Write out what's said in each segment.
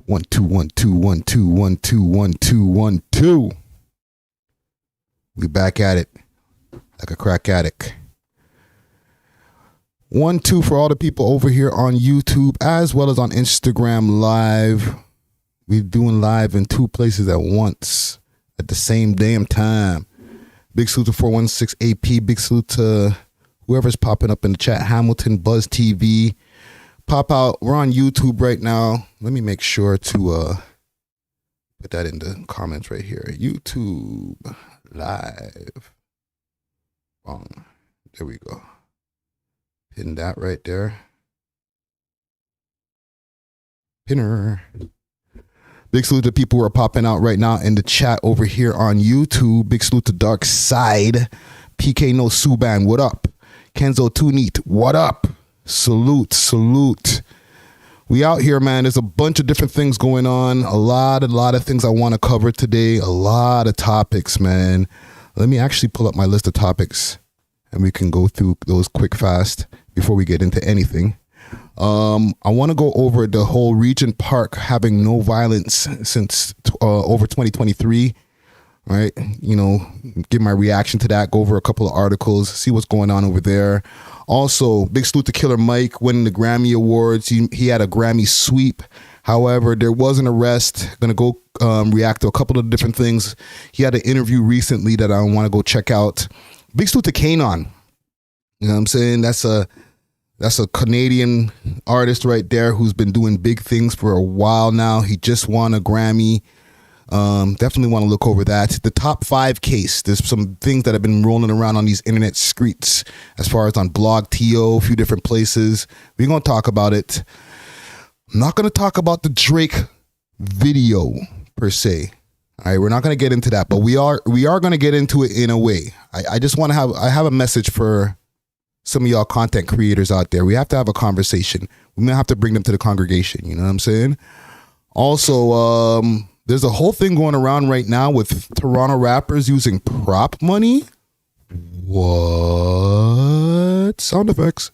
1 2 1 2 1 2 1 2 1 2 1 2. We back at it like a crack addict. 1 2 for all the people over here on YouTube as well as on Instagram Live. We're doing live in two places at once at the same damn time. Big salute to 416 AP. Big salute to whoever's popping up in the chat. Hamilton, Buzz TV. Pop out. We're on YouTube right now. Let me make sure to put that in the comments right here. YouTube live. Boom. There we go. Pin that right there. Pinner. Big salute to people who are popping out right now in the chat over here on YouTube. Big salute to Dark Side. PK No Suban, what up? Kenzo Too Neat, what up? Salute. We out here, man. There's a bunch of different things going on. A lot of things I want to cover today. A lot of topics, man. Let me actually pull up my list of topics and we can go through those quick fast before we get into anything. I want to go over the whole Regent Park having no violence since over 2023, right? You know, give my reaction to that, go over a couple of articles, see what's going on over there. Also, big salute to Killer Mike winning the Grammy Awards. He had a Grammy sweep. However, there was an arrest. Gonna go react to a couple of different things. He had an interview recently that I want to go check out. Big salute to Kanon. You know what I'm saying? That's a Canadian artist right there who's been doing big things for a while now. He just won a Grammy. Definitely want to look over that. The Top 5 case. There's some things that have been rolling around on these internet streets as far as on Blog TO, a few different places. We're going to talk about it. I'm not going to talk about the Drake video per se. All right, we're not going to get into that, but we are going to get into it in a way. I just want to have a message for some of y'all content creators out there. We have to have a conversation. We may have to bring them to the congregation. You know what I'm saying? Also, there's a whole thing going around right now with Toronto rappers using prop money. What? Sound effects.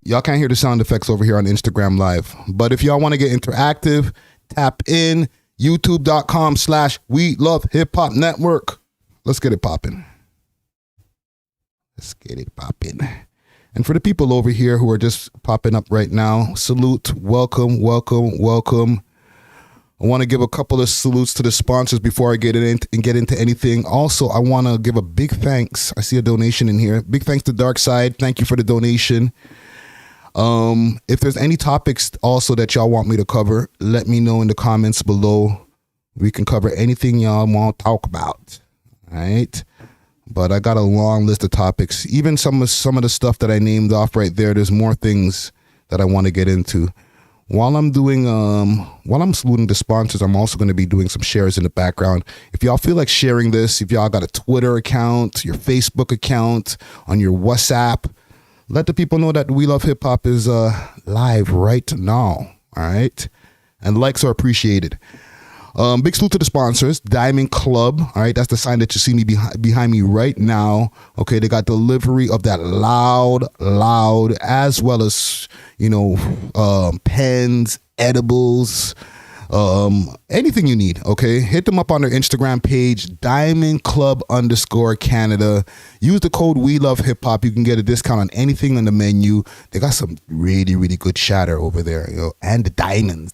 Y'all can't hear the sound effects over here on Instagram Live. But if y'all want to get interactive, tap in youtube.com/welovehiphop network. Let's get it popping. Let's get it popping. And for the people over here who are just popping up right now, salute, welcome. I want to give a couple of salutes to the sponsors before I get into anything. Also, I want to give a big thanks. I see a donation in here. Big thanks to Dark Side. Thank you for the donation. If there's any topics also that y'all want me to cover, let me know in the comments below. We can cover anything y'all want to talk about. All right. But I got a long list of topics. Even some of the stuff that I named off right there, there's more things that I want to get into. While I'm saluting the sponsors, I'm also going to be doing some shares in the background. If y'all feel like sharing this, if y'all got a Twitter account, your Facebook account, on your WhatsApp, let the people know that We Love Hip Hop is live right now. All right. And likes are appreciated. Big salute to the sponsors, Diamond Club. All right, that's the sign that you see me behind me right now. Okay, they got delivery of that loud, as well as, pens, edibles, anything you need. Okay, hit them up on their Instagram page, Diamond Club _Canada. Use the code We Love Hip Hop. You can get a discount on anything on the menu. They got some really, really good shatter over there, and the diamonds.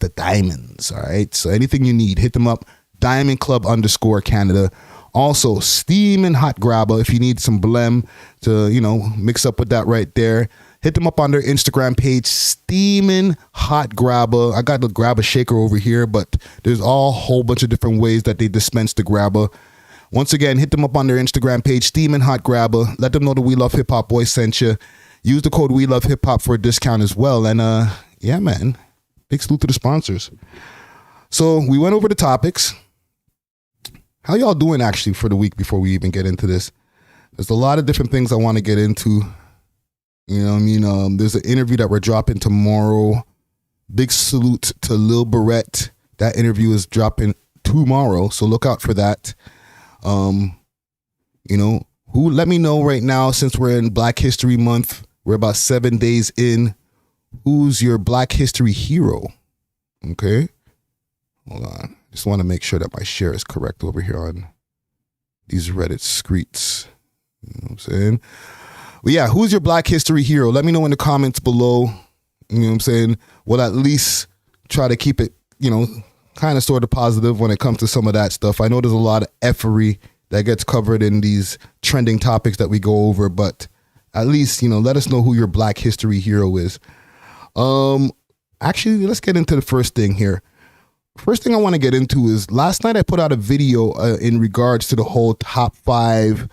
All right, so anything you need, hit them up, Diamond Club _Canada. Also, Steamin' Hot Grabber. If you need some blem to, mix up with that right there, hit them up on their Instagram page, Steamin' Hot Grabber. I got the grabber shaker over here, but there's a whole bunch of different ways that they dispense the grabber. Once again, hit them up on their Instagram page, Steamin' Hot Grabber. Let them know the We Love Hip Hop boys sent you. Use the code We Love Hip Hop for a discount as well. And yeah, man, big salute to the sponsors. So we went over the topics. How y'all doing actually for the week before we even get into this? There's a lot of different things I want to get into. You know what I mean? There's an interview that we're dropping tomorrow. Big salute to Lil Barrett. That interview is dropping tomorrow, so look out for that. Let me know right now, since we're in Black History Month, we're about 7 days in. who's your Black History hero? Okay. Hold on. Just want to make sure that my share is correct over here on these Reddit screets. You know what I'm saying? But yeah, who's your Black History hero? Let me know in the comments below. You know what I'm saying? We'll at least try to keep it, kind of sort of positive when it comes to some of that stuff. I know there's a lot of effery that gets covered in these trending topics that we go over, but at least, let us know who your Black History hero is. Actually, let's get into the first thing here. First thing I want to get into is last night I put out a video in regards to the whole top 5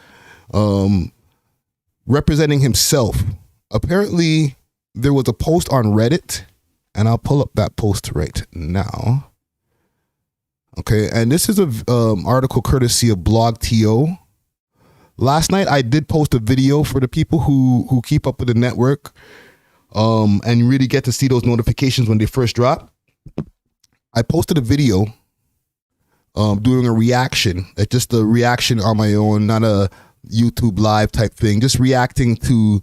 representing himself. Apparently, there was a post on Reddit, and I'll pull up that post right now. Okay, and this is an article courtesy of BlogTO. Last night I did post a video for the people who keep up with the network and really get to see those notifications when they first drop. I posted a video doing a reaction, just a reaction on my own, not a YouTube live type thing, just reacting to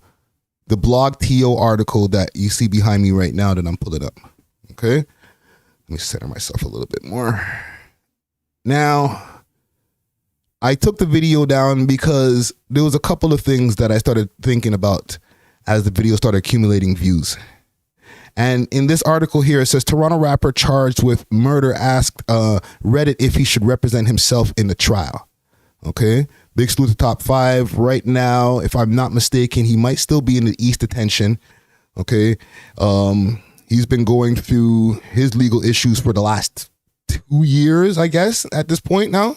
the BlogTO article that you see behind me right now that I'm pulling up. Okay, let me center myself a little bit more. Now, I took the video down because there was a couple of things that I started thinking about as the video started accumulating views. And in this article here, it says Toronto rapper charged with murder asked Reddit if he should represent himself in the trial. Okay. Big salute to Top 5 right now. If I'm not mistaken, he might still be in the East detention. Okay. He's been going through his legal issues for the last 2 years, I guess, at this point now.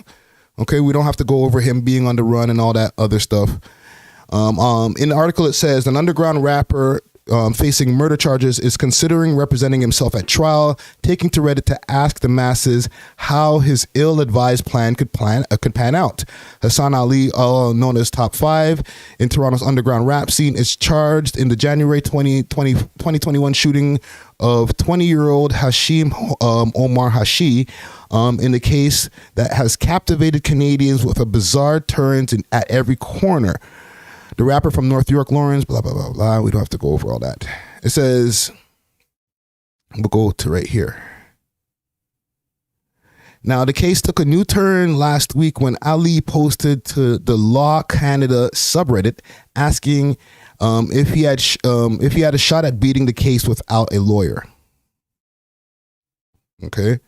Okay. We don't have to go over him being on the run and all that other stuff. In the article, it says an underground rapper facing murder charges is considering representing himself at trial, taking to Reddit to ask the masses how his ill-advised plan could pan out. Hassan Ali, known as Top 5 in Toronto's underground rap scene, is charged in the January 2021 shooting of 20-year-old Hashim Omar Hashi in the case that has captivated Canadians with a bizarre turns at every corner. The rapper from North York, Lawrence, blah, blah, blah, blah. We don't have to go over all that. It says, we'll go to right here. Now, the case took a new turn last week when Ali posted to the Law Canada subreddit asking if he had a shot at beating the case without a lawyer. Okay.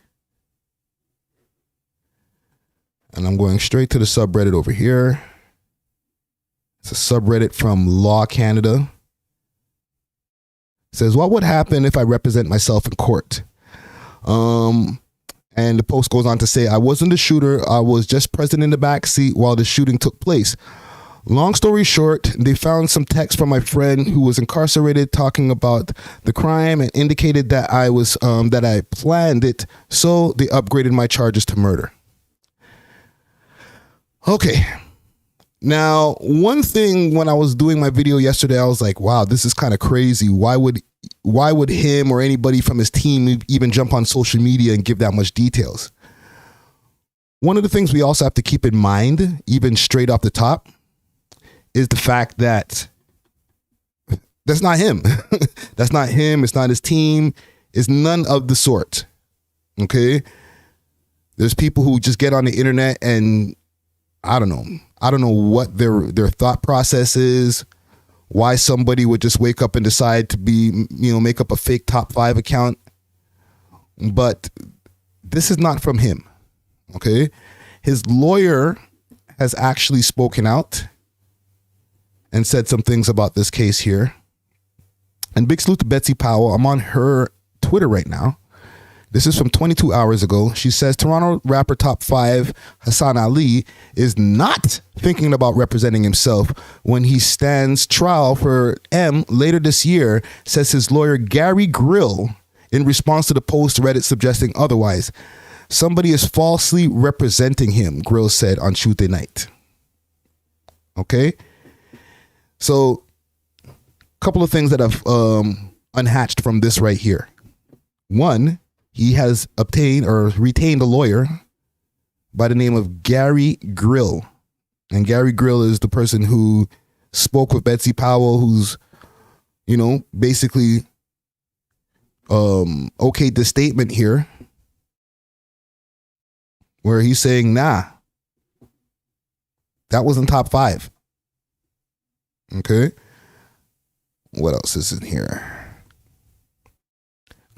And I'm going straight to the subreddit over here. It's a subreddit from Law Canada. It says, what would happen if I represent myself in court? And the post goes on to say, I wasn't the shooter. I was just present in the back seat while the shooting took place. Long story short, they found some text from my friend who was incarcerated talking about the crime and indicated that that I planned it. So they upgraded my charges to murder. Okay. Now, one thing when I was doing my video yesterday, I was like, wow, this is kind of crazy. Why would him or anybody from his team even jump on social media and give that much details? One of the things we also have to keep in mind, even straight off the top, is the fact that that's not him. That's not him. It's not his team. It's none of the sort. Okay? There's people who just get on the internet and I don't know what their thought process is, why somebody would just wake up and decide to make up a fake Top 5 account. But this is not from him. Okay. His lawyer has actually spoken out and said some things about this case here. And big salute to Betsy Powell. I'm on her Twitter right now. This is from 22 hours ago. She says Toronto rapper Top 5 Hassan Ali is not thinking about representing himself when he stands trial for M later this year, says his lawyer Gary Grill in response to the post Reddit suggesting otherwise. Somebody is falsely representing him, Grill said on Tuesday night. Okay? So, a couple of things that have unhatched from this right here. One, he has obtained or retained a lawyer by the name of Gary Grill. And Gary Grill is the person who spoke with Betsy Powell, who's, basically okayed this statement here where he's saying, nah, that wasn't top 5. Okay. What else is in here?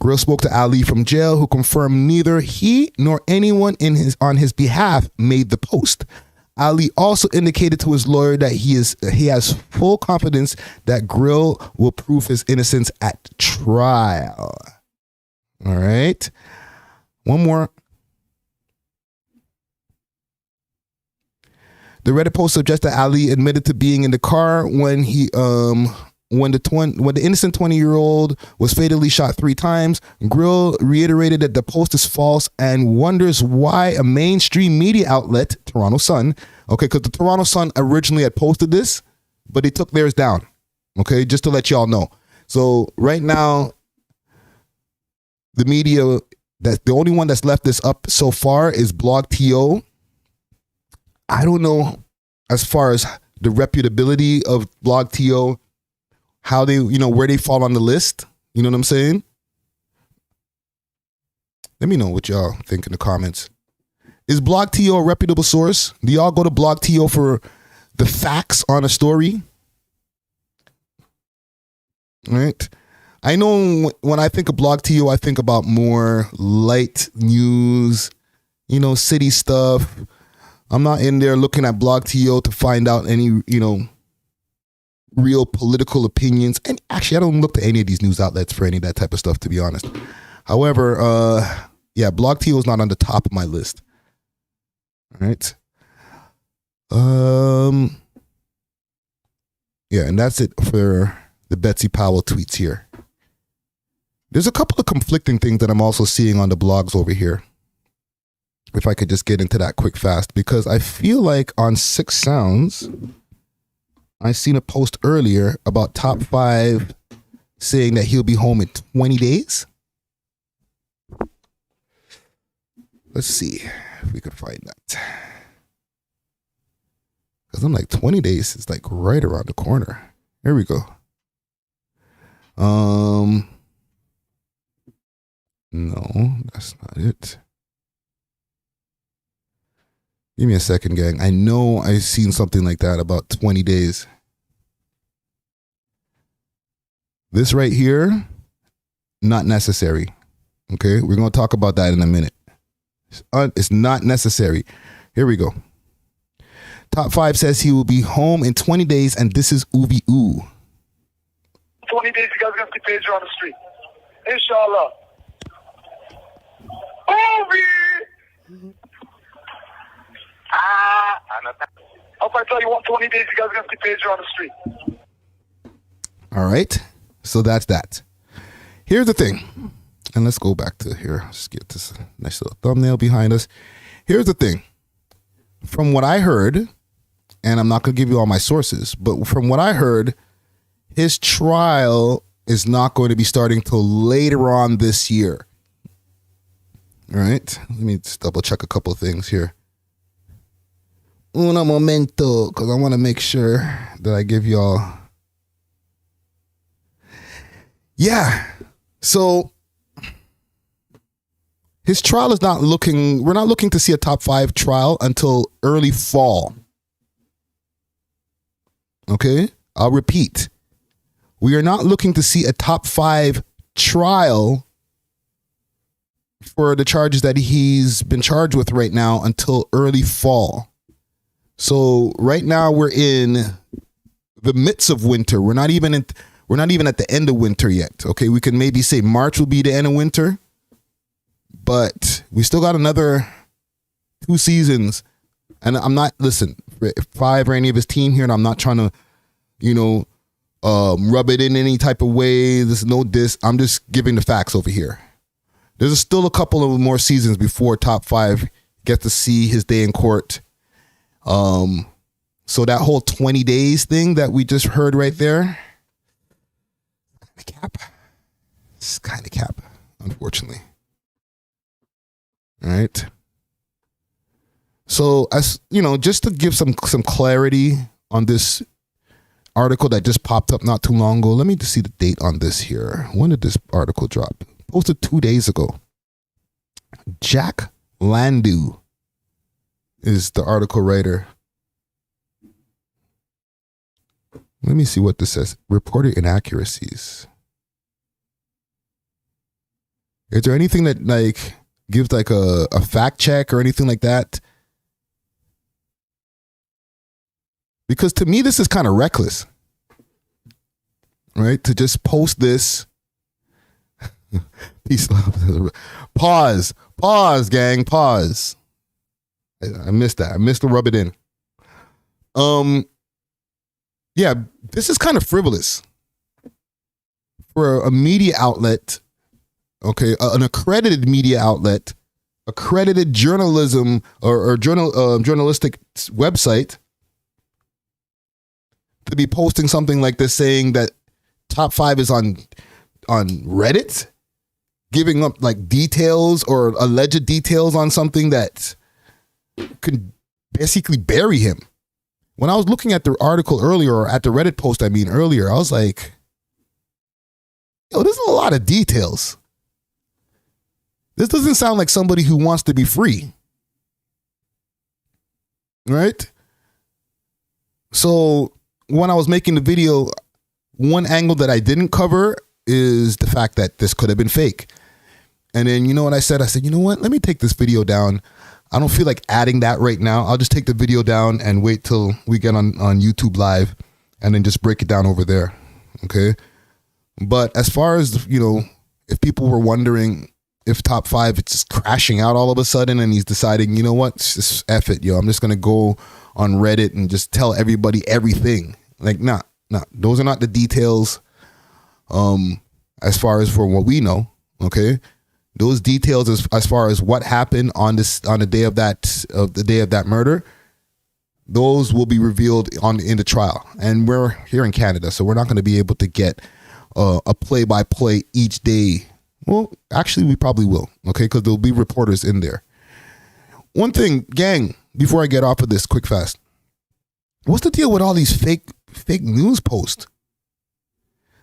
Grill spoke to Ali from jail, who confirmed neither he nor anyone on his behalf made the post. Ali also indicated to his lawyer that he has full confidence that Grill will prove his innocence at trial. All right. One more. The Reddit post suggests that Ali admitted to being in the car when the innocent 20-year-old was fatally shot 3 times. Grill reiterated that the post is false and wonders why a mainstream media outlet, Toronto Sun, okay, because the Toronto Sun originally had posted this, but they took theirs down, okay, just to let y'all know. So right now, the media, that the only one that's left this up so far is BlogTO. I don't know, as far as the reputability of BlogTO, how they, where they fall on the list. You know what I'm saying? Let me know what y'all think in the comments. Is BlogTO a reputable source? Do y'all go to BlogTO for the facts on a story? All right. I know when I think of BlogTO, I think about more light news, city stuff. I'm not in there looking at BlogTO to find out any, real political opinions. And actually, I don't look to any of these news outlets for any of that type of stuff, to be honest. However, BlogTO is not on the top of my list. All right. And that's it for the Betsy Powell tweets here. There's a couple of conflicting things that I'm also seeing on the blogs over here. If I could just get into that quick fast, because I feel like on 6 Sounds, I seen a post earlier about Top 5 saying that he'll be home in 20 days. Let's see if we could find that. Because I'm like, 20 days is like right around the corner. Here we go. No, that's not it. Give me a second, gang. I know I've seen something like that about 20 days. This right here, not necessary. Okay, we're going to talk about that in a minute. It's not necessary. Here we go. Top 5 says he will be home in 20 days, and this is Ubi Oo. 20 days, you guys are going to see Pedro on the street. Inshallah. Ubi! If I tell you 20 days, you guys are going to see Pedro on the street. All right. So that's that. Here's the thing. And let's go back to here. Let's get this nice little thumbnail behind us. Here's the thing. From what I heard, and I'm not going to give you all my sources, but from what I heard, his trial is not going to be starting till later on this year. All right. Let me just double check a couple of things here. Uno momento, because I want to make sure that I give y'all. Yeah. So his trial is not looking, we're not looking to see a top 5 trial until early fall. Okay. I'll repeat. We are not looking to see a top 5 trial for the charges that he's been charged with right now until early fall. So right now we're in the midst of winter. We're not even at the end of winter yet. Okay, we can maybe say March will be the end of winter, but we still got another 2 seasons. And I'm not, listen, 5 or any of his team here, and I'm not trying to, rub it in any type of way. There's no diss. I'm just giving the facts over here. There's still a couple of more seasons before Top 5 gets to see his day in court. So that whole 20 days thing that we just heard right there, it's kind of cap, unfortunately. All right. So, as just to give some clarity on this article that just popped up not too long ago, let me just see the date on this here. When did this article drop? posted 2 days ago. Jack Landu is the article writer. Let me see what this says. Reported inaccuracies. Is there anything that like gives like a fact check or anything like that? Because to me, this is kind of reckless, right? To just post this. Peace, love. Pause, gang, pause. I missed that. I missed to rub it in. Yeah, this is kind of frivolous for a media outlet. Okay, an accredited media outlet, accredited journalism or journalistic website to be posting something like this, saying that Top 5 is on Reddit, giving up like details or alleged details on something that could basically bury him. When I was looking at the article earlier, or at the Reddit post, earlier, I was like, yo, there's a lot of details. This doesn't sound like somebody who wants to be free. Right? So when I was making the video, one angle that I didn't cover is the fact that this could have been fake. And then, you know what I said? I said, you know what? Let me take this video down. I don't feel like adding that right now. I'll just take the video down and wait till we get on YouTube Live and then just break it down over there. Okay? But as far as, you know, if people were wondering if Top 5 is just crashing out all of a sudden and he's deciding, you know what, just F it, yo, I'm just going to go on Reddit and just tell everybody everything. Like, nah, those are not the details as far as for what we know, okay? Those details as far as what happened on the day of that murder, those will be revealed in the trial. And we're here in Canada, so we're not going to be able to get a play-by-play each day. Well, actually, we probably will, okay? Because there'll be reporters in there. One thing, gang, before I get off of this quick fast, what's the deal with all these fake news posts?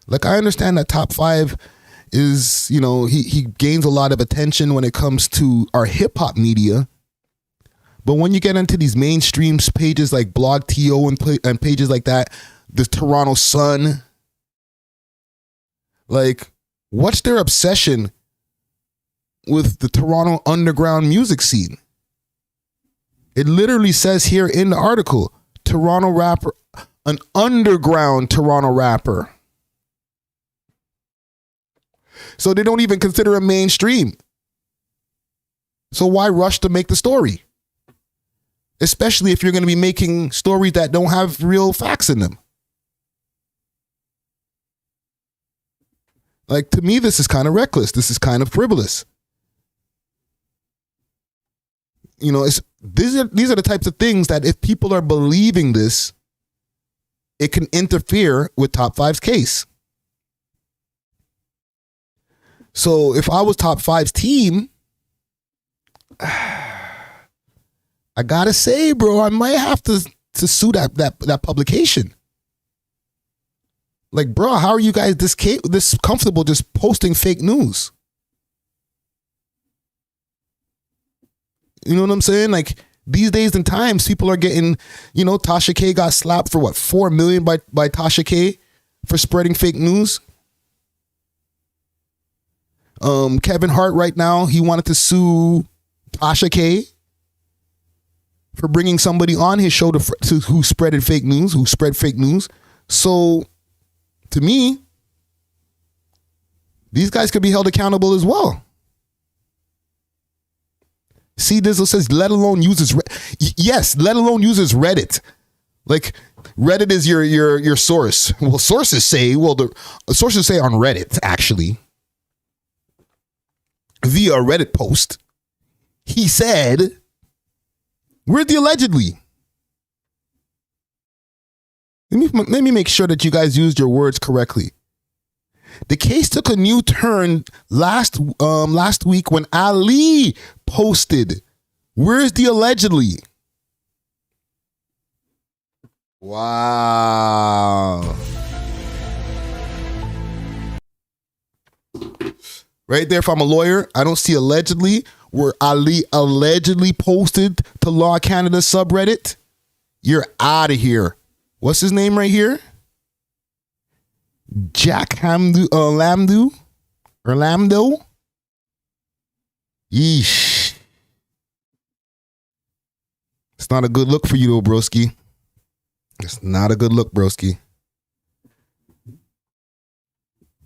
Like, I understand that Top 5 is, you know, he gains a lot of attention when it comes to our hip hop media. But when you get into these mainstream pages like Blog TO and pages like that, the Toronto Sun, like, what's their obsession with the Toronto underground music scene? It literally says here in the article, Toronto rapper, an underground Toronto rapper. So they don't even consider him mainstream. So why rush to make the story? Especially if you're going to be making stories that don't have real facts in them. Like, to me, this is kind of reckless. This is kind of frivolous. You know, these are the types of things that if people are believing this, it can interfere with Top 5's case. So if I was Top 5's team, I gotta say, bro, I might have to sue that publication. Like, bro, how are you guys this comfortable just posting fake news? You know what I'm saying? Like, these days and times, people are getting, you know, Tasha K got slapped for what, $4 million by Tasha K for spreading fake news. Kevin Hart right now, he wanted to sue Tasha K for bringing somebody on his show who spread fake news. So, to me, these guys could be held accountable as well. C Dizzle says, let alone uses Reddit. Like, Reddit is your source. Well, sources say on Reddit, actually, via a Reddit post, he said, where's the allegedly? Let me make sure that you guys used your words correctly. The case took a new turn last week when Ali posted, where's the allegedly? Wow. Right there, if I'm a lawyer, I don't see allegedly where Ali allegedly posted to Law Canada subreddit. You're out of here. What's his name right here? Jack Lamdo? Yeesh. It's not a good look for you though, broski. It's not a good look, broski.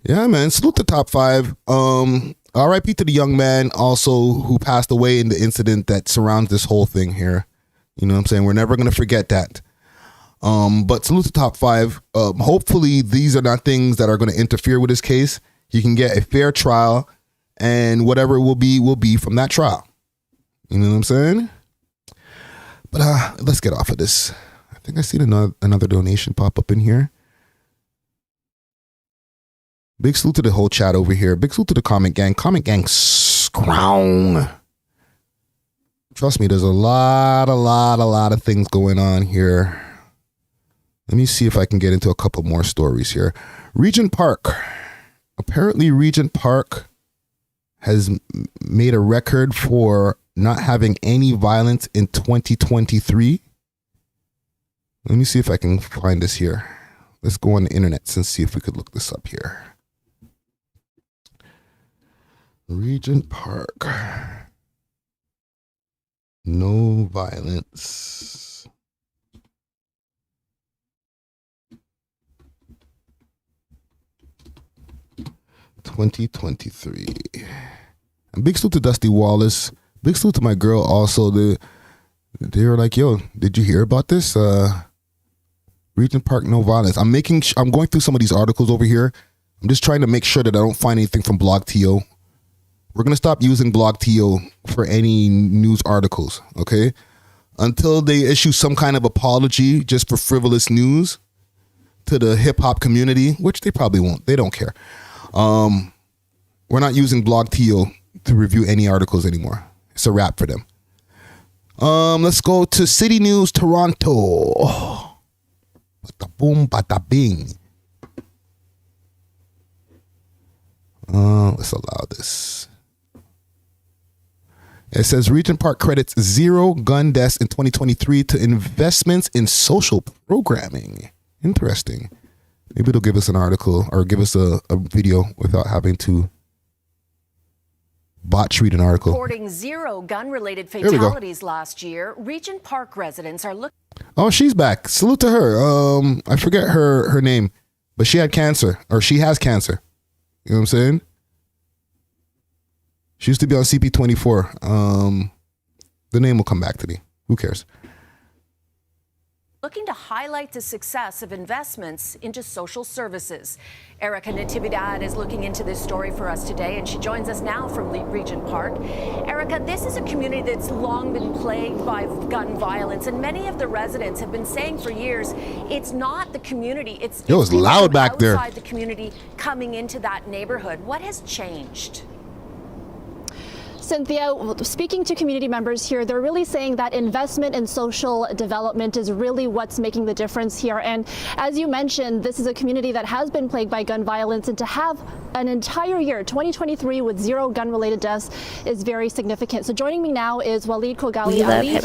Yeah, man. Salute the top five. RIP to the young man also who passed away in the incident that surrounds this whole thing here. You know what I'm saying? We're never going to forget that. But salute the top five. Hopefully these are not things that are going to interfere with his case. He can get a fair trial and whatever it will be from that trial. You know what I'm saying? But let's get off of this. I think I see another donation pop up in here. Big salute to the whole chat over here. Big salute to the comment gang. Comment gang scrown. Trust me, there's a lot of things going on here. Let me see if I can get into a couple more stories here. Regent Park. Apparently Regent Park has made a record for not having any violence in 2023. Let me see if I can find this here. Let's go on the internet and see if we could look this up here. Regent Park. No violence. (2023). And big salute to Dusty Wallace. Big salute to my girl also. They were like, yo, did you hear about this? Regent Park, no violence. I'm going through some of these articles over here. I'm just trying to make sure that I don't find anything from BlogTO. We're going to stop using BlogTO for any news articles, okay? Until they issue some kind of apology just for frivolous news to the hip-hop community, which they probably won't. They don't care. We're not using BlogTO to review any articles anymore. It's a wrap for them. Let's go to City News Toronto. Bada boom, bada bing. Let's allow this. It says Regent Park credits 0 gun deaths in 2023 to investments in social programming. Interesting. Maybe it'll give us an article or give us a video without having to botch read an article. Reporting 0 gun-related fatalities last year, Regent Park residents are looking. Oh, she's back. Salute to her. I forget her name, but she had cancer, or she has cancer. You know what I'm saying? She used to be on CP24. The name will come back to me. Who cares? Looking to highlight the success of investments into social services. Erica Natividad is looking into this story for us today, and she joins us now from Regent Park. Erica, this is a community that's long been plagued by gun violence, and many of the residents have been saying for years, it's not the community, it's loud back there. Outside the community coming into that neighborhood. What has changed? Cynthia, speaking to community members here, they're really saying that investment in social development is really what's making the difference here. And as you mentioned, this is a community that has been plagued by gun violence, and to have an entire year, 2023, with 0 gun-related deaths is very significant. So joining me now is Waleed Kogali Ali. He's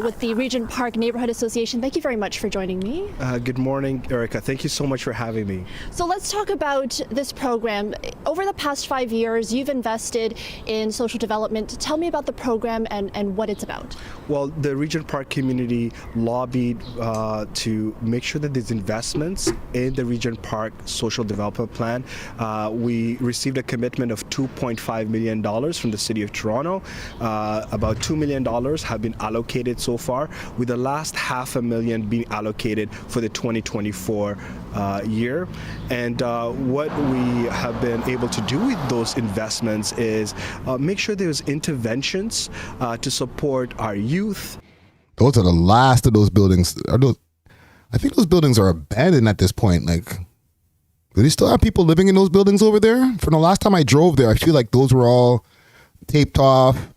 with the Regent Park Neighborhood Association. Thank you very much for joining me. Good morning, Erica. Thank you so much for having me. So let's talk about this program. Over the past 5 years, you've invested in social development. Tell me about the program and what it's about. Well, the Regent Park community lobbied to make sure that there's investments in the Regent Park social development plan. We received a commitment of $2.5 million from the City of Toronto. About $2 million have been allocated so far, with the last $500,000 being allocated for the 2024 year. And what we have been able to do with those investments is make sure there's interventions to support our youth. Those are the last of those buildings. I think those buildings are abandoned at this point. Like, do they still have people living in those buildings over there? From the last time I drove there, I feel like those were all taped off.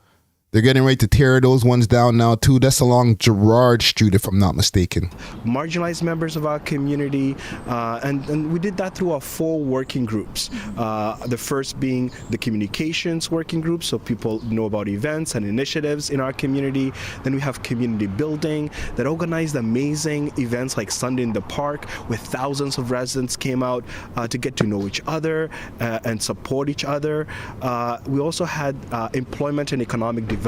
They're getting ready to tear those ones down now too. That's along Gerard Street, if I'm not mistaken. Marginalized members of our community, and we did that through our 4 working groups. The first being the communications working group, so people know about events and initiatives in our community. Then we have community building that organized amazing events like Sunday in the Park, where thousands of residents came out to get to know each other and support each other. We also had employment and economic development,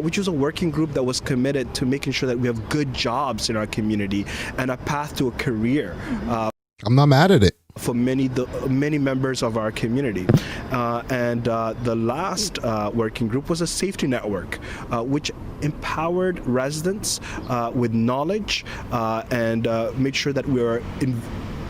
which was a working group that was committed to making sure that we have good jobs in our community and a path to a career. I'm not mad at it. For many members of our community. And the last working group was a safety network, which empowered residents with knowledge and made sure that we were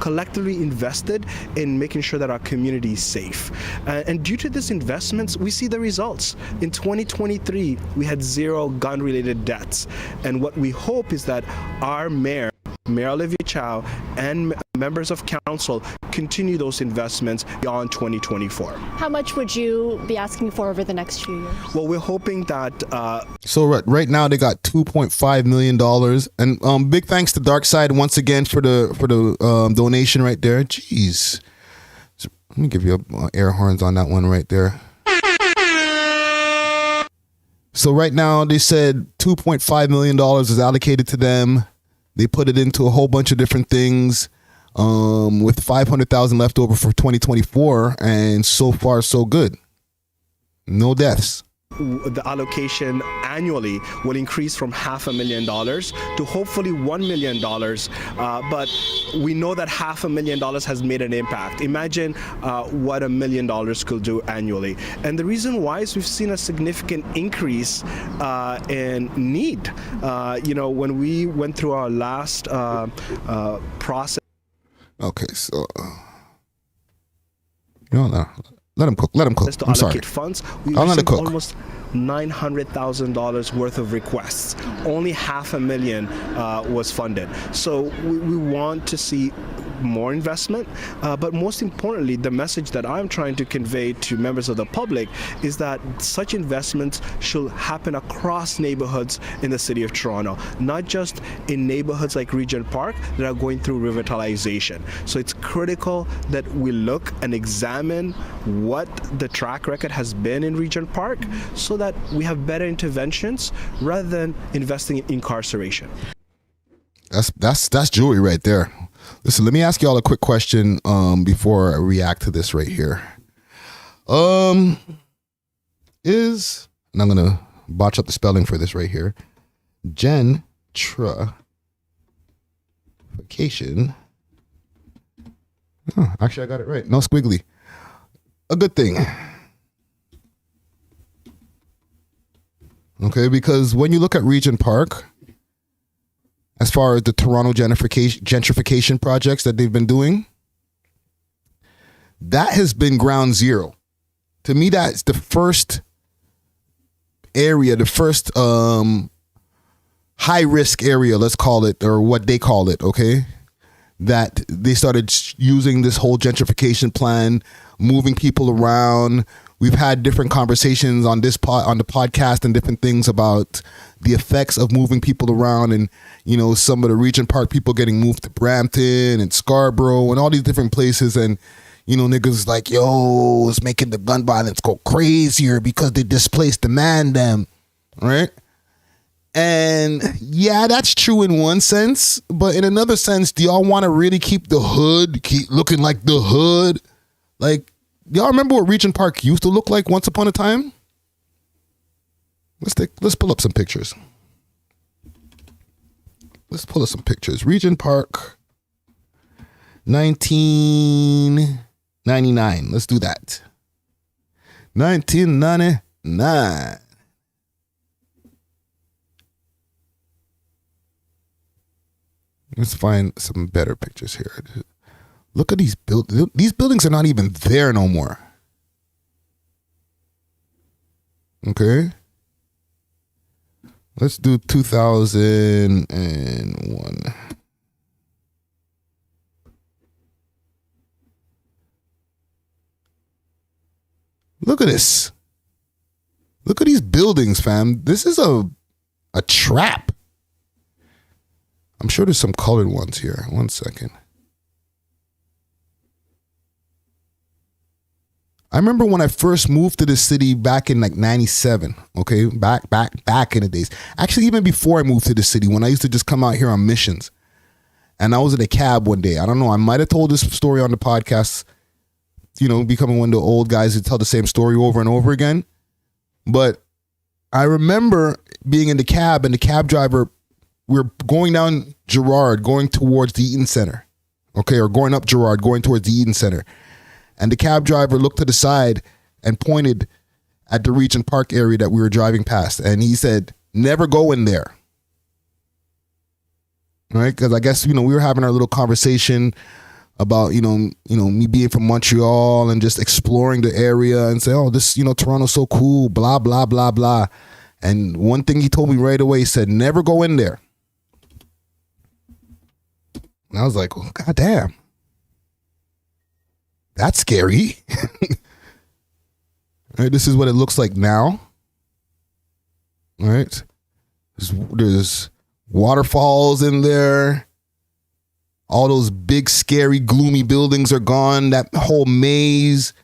collectively invested in making sure that our community is safe. And due to these investments, we see the results. In 2023, we had 0 gun-related deaths. And what we hope is that our Mayor Olivia Chow, and members of council continue those investments beyond 2024. How much would you be asking for over the next few years? Well, we're hoping that... So right now they got $2.5 million. And big thanks to Darkside once again for the donation right there. Jeez. Let me give you air horns on that one right there. So right now they said $2.5 million is allocated to them. They put it into a whole bunch of different things with $500,000 left over for 2024. And so far, so good. No deaths. The allocation annually will increase from $500,000 to hopefully $1 million. But we know that $500,000 has made an impact. Imagine what $1 million could do annually. And the reason why is we've seen a significant increase in need. When we went through our last process. Okay, so no. Let him cook. To I'm sorry. allocate funds. We I'll let him received cook. almost $900,000 worth of requests. Only $500,000 was funded. So we want to see more investment, but most importantly, the message that I'm trying to convey to members of the public is that such investments should happen across neighborhoods in the city of Toronto, not just in neighborhoods like Regent Park that are going through revitalization. So it's critical that we look and examine what the track record has been in Regent Park so that we have better interventions rather than investing in incarceration. That's jewelry right there. Listen, let me ask y'all a quick question before I react to this right here. And I'm gonna botch up the spelling for this right here. Gentrification. Oh, actually, I got it right. No squiggly. A good thing. Okay, because when you look at Regent Park, as far as the Toronto gentrification projects that they've been doing, that has been ground zero. To me, that's the first area, the first high risk area, let's call it, or what they call it, okay? That they started using this whole gentrification plan, moving people around. We've had different conversations on the podcast and different things about the effects of moving people around, and some of the Regent Park people getting moved to Brampton and Scarborough and all these different places, and niggas like, yo, it's making the gun violence go crazier because they displaced the man them, right? And yeah, that's true in one sense, but in another sense, do y'all want to really keep the hood keep looking like the hood? Like, y'all remember what Regent Park used to look like once upon a time? Let's pull up some pictures. Let's pull up some pictures. Regent Park, 1999. Let's do that. 1999. Let's find some better pictures here. Look at these buildings. These buildings are not even there no more. Okay. Let's do 2001. Look at this. Look at these buildings, fam. This is a trap. I'm sure there's some colored ones here. One second. I remember when I first moved to the city back in like 97, okay? Back in the days. Actually, even before I moved to the city, when I used to just come out here on missions. And I was in a cab one day. I don't know. I might have told this story on the podcast, you know, becoming one of the old guys who tell the same story over and over again. But I remember being in the cab and the cab driver, we were going down Girard, going towards the Eaton Center. Okay, or going up Girard, going towards the Eaton Center. And the cab driver looked to the side and pointed at the Regent Park area that we were driving past. And he said, never go in there. Right? Because I guess, you know, we were having our little conversation about, you know, me being from Montreal and just exploring the area and say, oh, this, you know, Toronto's so cool, blah, blah, blah, blah. And one thing he told me right away, he said, never go in there. And I was like, oh, God damn. That's scary. All right, this is what it looks like now. All right. There's waterfalls in there. All those big, scary, gloomy buildings are gone. That whole maze.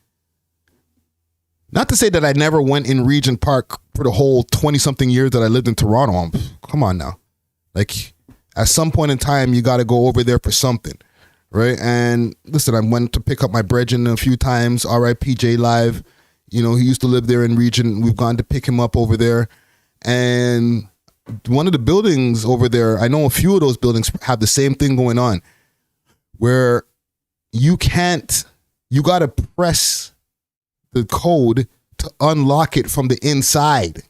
Not to say that I never went in Regent Park for the whole 20-something years that I lived in Toronto. Come on now. Like, at some point in time, you got to go over there for something. Right. And listen, I went to pick up my brethren a few times. R.I.P. J Live. You know, he used to live there in Regent. We've gone to pick him up over there. And one of the buildings over there, I know a few of those buildings have the same thing going on where you got to press the code to unlock it from the inside.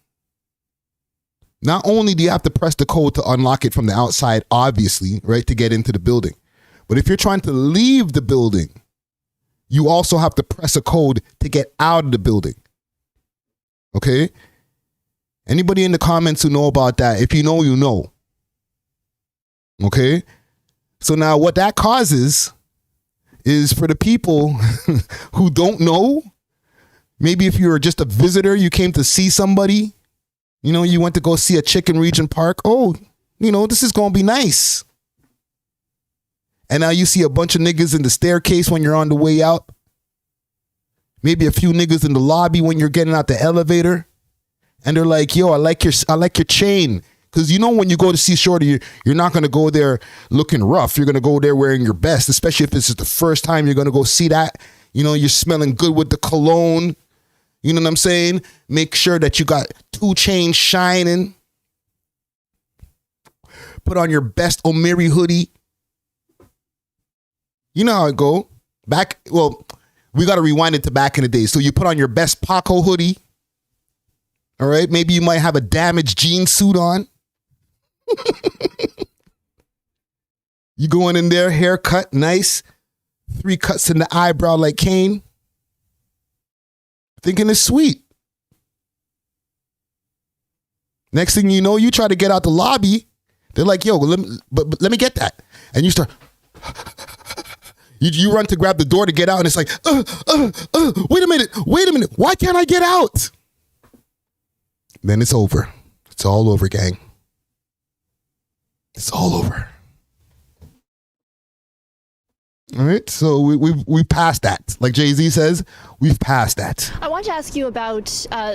Not only do you have to press the code to unlock it from the outside, obviously, right, to get into the building. But if you're trying to leave the building, you also have to press a code to get out of the building. Okay? Anybody in the comments who know about that, if you know, you know. Okay? So now what that causes is for the people who don't know, maybe if you're just a visitor, you came to see somebody, you know, you went to go see a chick in Regent Park. Oh, you know, this is going to be nice. And now you see a bunch of niggas in the staircase when you're on the way out. Maybe a few niggas in the lobby when you're getting out the elevator. And they're like, yo, I like your chain. Because you know when you go to see Shorty, you're not going to go there looking rough. You're going to go there wearing your best, especially if this is the first time you're going to go see that. You know, you're smelling good with the cologne. You know what I'm saying? Make sure that you got 2 chains shining. Put on your best Omiri hoodie. You know how it go. We got to rewind it to back in the day. So you put on your best Paco hoodie. All right. Maybe you might have a damaged jean suit on. You going in there, haircut, nice. 3 cuts in the eyebrow like Kane. Thinking it's sweet. Next thing you know, you try to get out the lobby. They're like, yo, let me get that. And you start... You run to grab the door to get out, and it's like, wait a minute. Why can't I get out? Then it's over. It's all over, gang. It's all over. All right, so we passed that. Like Jay-Z says, we've passed that. I want to ask you about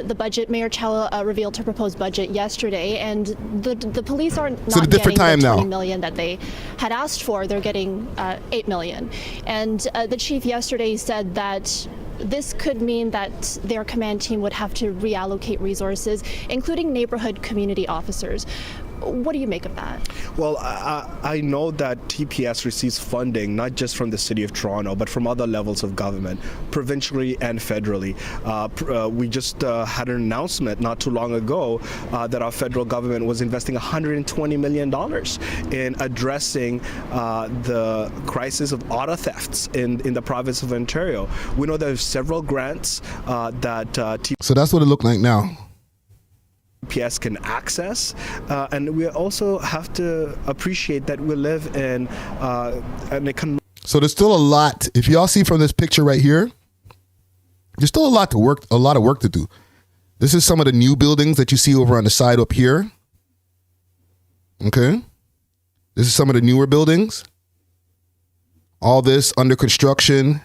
the budget. Mayor Chow revealed her proposed budget yesterday, and the police are not getting the $20 million that they had asked for. They're getting $8 million. And the chief yesterday said that this could mean that their command team would have to reallocate resources, including neighborhood community officers. What do you make of that? Well, I know that TPS receives funding not just from the City of Toronto, but from other levels of government, provincially and federally. We just had an announcement not too long ago that our federal government was investing $120 million in addressing the crisis of auto thefts in the province of Ontario. We know there's several grants that So that's what it looked like now. TPS can access, and we also have to appreciate that we live in an economic. So there's still a lot. If y'all see from this picture right here, there's still a lot of work to do. This is some of the new buildings that you see over on the side up here. Okay. This is some of the newer buildings. All this under construction.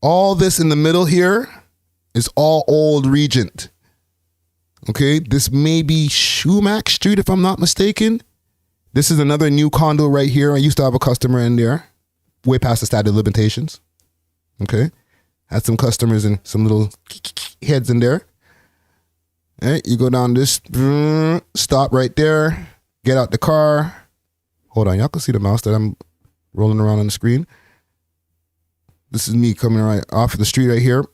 All this in the middle here is all old Regent. Okay. This may be Shumack Street if I'm not mistaken. This is another new condo right here. I used to have a customer in there. Way past the statute of limitations. Okay. Had some customers and some little heads in there. All right, you go down this, stop right there, get out the car. Hold on, y'all can see the mouse that I'm rolling around on the screen. This is me coming right off of the street right here.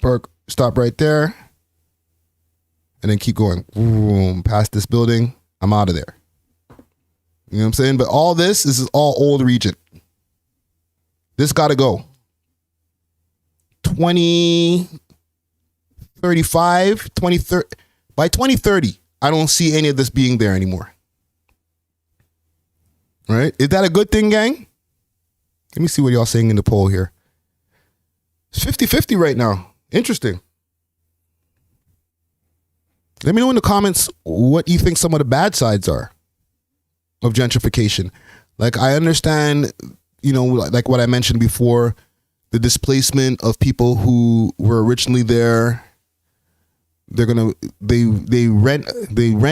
Park, stop right there. And then keep going. Boom, past this building. I'm out of there. You know what I'm saying? But all this is all old Regent. This got to go. 2035, 2030. By 2030, I don't see any of this being there anymore. Right? Is that a good thing, gang? Let me see what y'all saying in the poll here. It's 50-50 right now. Interesting. Let me know in the comments what you think some of the bad sides are of gentrification. Like, I understand, you know, like what I mentioned before, the displacement of people who were originally there. They rent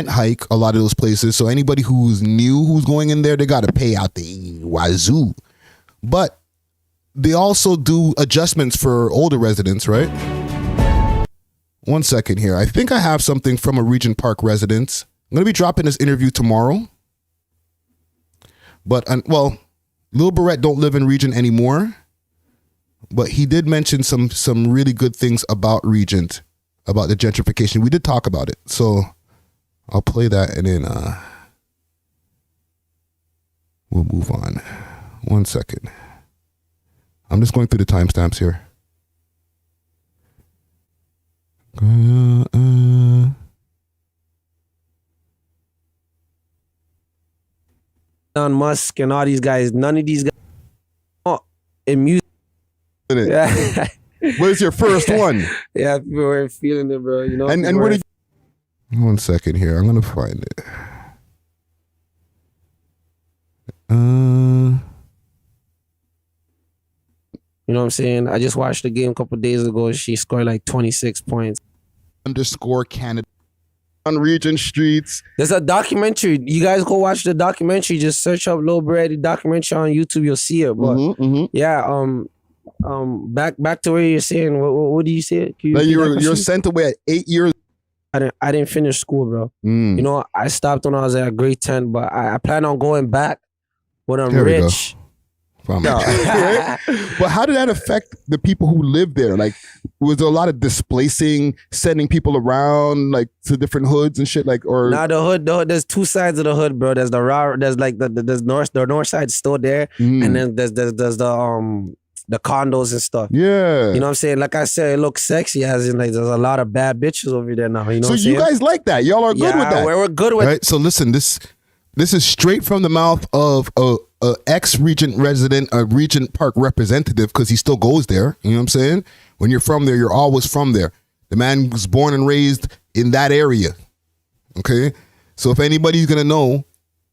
hike a lot of those places. So anybody who's new, who's going in there, they got to pay out the wazoo. But they also do adjustments for older residents, right? 1 second here. I think I have something from a Regent Park resident. I'm going to be dropping this interview tomorrow. But, well, Lil Barrett don't live in Regent anymore. But he did mention some really good things about Regent, about the gentrification. We did talk about it. So I'll play that and then we'll move on. 1 second. I'm just going through the timestamps here. Elon Musk and all these guys, none of these guys in music. Yeah. What is your first one? Yeah, people weren't feeling it, bro. You know. And what did you... 1 second here. I'm gonna find it. You know what I'm saying? I just watched the game a couple days ago. She scored like 26 points. _ Canada on Regent streets. There's a documentary. You guys go watch the documentary. Just search up Lil Barrett documentary on YouTube. You'll see it. But yeah, back to where you're saying. What do you say? You're sent away at 8 years. I didn't finish school, bro. You know, I stopped when I was at grade 10, but I plan on going back when I'm rich. No. But how did that affect the people who live there? Like, was there a lot of displacing, sending people around like to different hoods and shit? Like, or the hood. There's two sides of the hood, bro. There's there's like the north side still there, and then there's the condos and stuff. Yeah, you know what I'm saying? Like I said, it looks sexy, as in like there's a lot of bad bitches over there now. You know. So you guys like that? Y'all are good with that? We're good with. Right. So listen, this is straight from the mouth of a ex-Regent resident, a Regent Park representative, because he still goes there. You know what I'm saying? When you're from there, you're always from there. The man was born and raised in that area. Okay? So if anybody's going to know,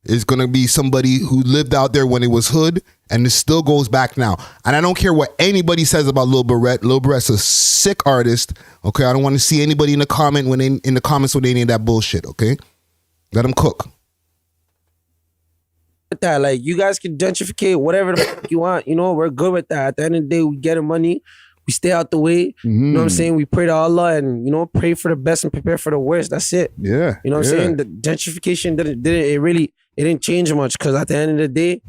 it's going to be somebody who lived out there when it was hood, and it still goes back now. And I don't care what anybody says about Lil Barrett. Lil Barrett's a sick artist. Okay? I don't want to see anybody in the comments with any of that bullshit. Okay? Let him cook. That like you guys can gentrificate whatever the fuck you want, you know, we're good with that. At the end of the day, we get the money, we stay out the way. You know what I'm saying? We pray to Allah and, you know, pray for the best and prepare for the worst. That's it. Yeah. You know what I'm saying? The gentrification didn't change much, because at the end of the day,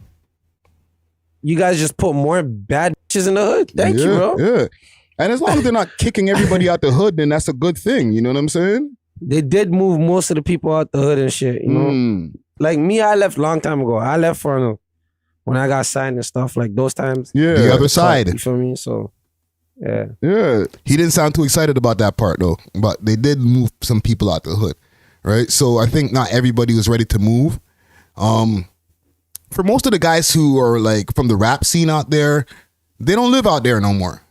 you guys just put more bad bitches in the hood. Thank you, bro. Yeah. And as long as they're not kicking everybody out the hood, then that's a good thing. You know what I'm saying? They did move most of the people out the hood and shit, you know? Like me, I left a long time ago. I left for when I got signed and stuff, like those times. Yeah, the other side. You feel me? So, yeah. Yeah. He didn't sound too excited about that part, though. But they did move some people out the hood, right? So I think not everybody was ready to move. For most of the guys who are like from the rap scene out there, they don't live out there no more,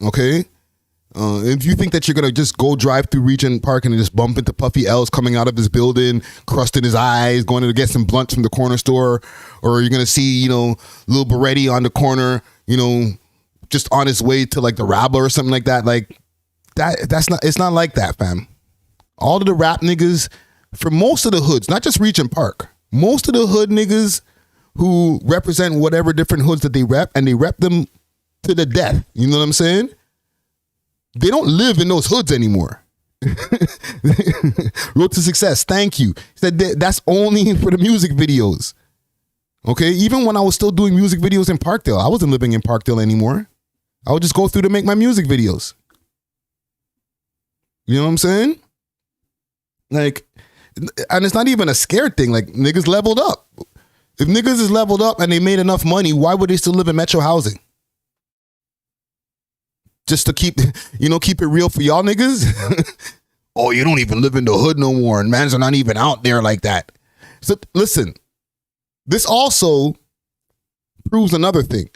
okay? If you think that you're gonna just go drive through Regent Park and just bump into Puffy L's coming out of his building, crust in his eyes, going to get some blunts from the corner store, or you're gonna see, Lil Beretti on the corner, just on his way to like the Rabbler or something like that. Like it's not like that, fam. All of the rap niggas for most of the hoods, not just Regent Park, most of the hood niggas who represent whatever different hoods that they rep, and they rep them to the death. You know what I'm saying? They don't live in those hoods anymore. Road to Success, thank you. Said that's only for the music videos. Okay, even when I was still doing music videos in Parkdale, I wasn't living in Parkdale anymore. I would just go through to make my music videos. You know what I'm saying? Like, and it's not even a scared thing. Like, niggas leveled up. If niggas is leveled up and they made enough money, why would they still live in Metro housing? Just to keep it real for y'all niggas. Oh, you don't even live in the hood no more, and mans are not even out there like that. So listen, this also proves another thing.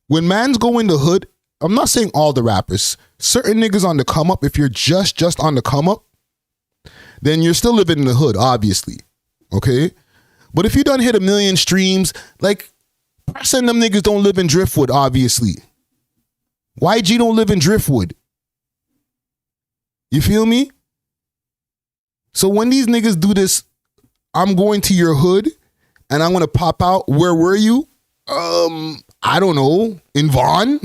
When mans go in the hood, I'm not saying all the rappers, certain niggas on the come up, if you're just on the come up, then you're still living in the hood, obviously. Okay? But if you done hit 1 million streams, like, percent them niggas don't live in Driftwood, obviously. YG don't live in Driftwood. You feel me? So when these niggas do this, I'm going to your hood and I'm going to pop out. Where were you? I don't know. In Vaughan?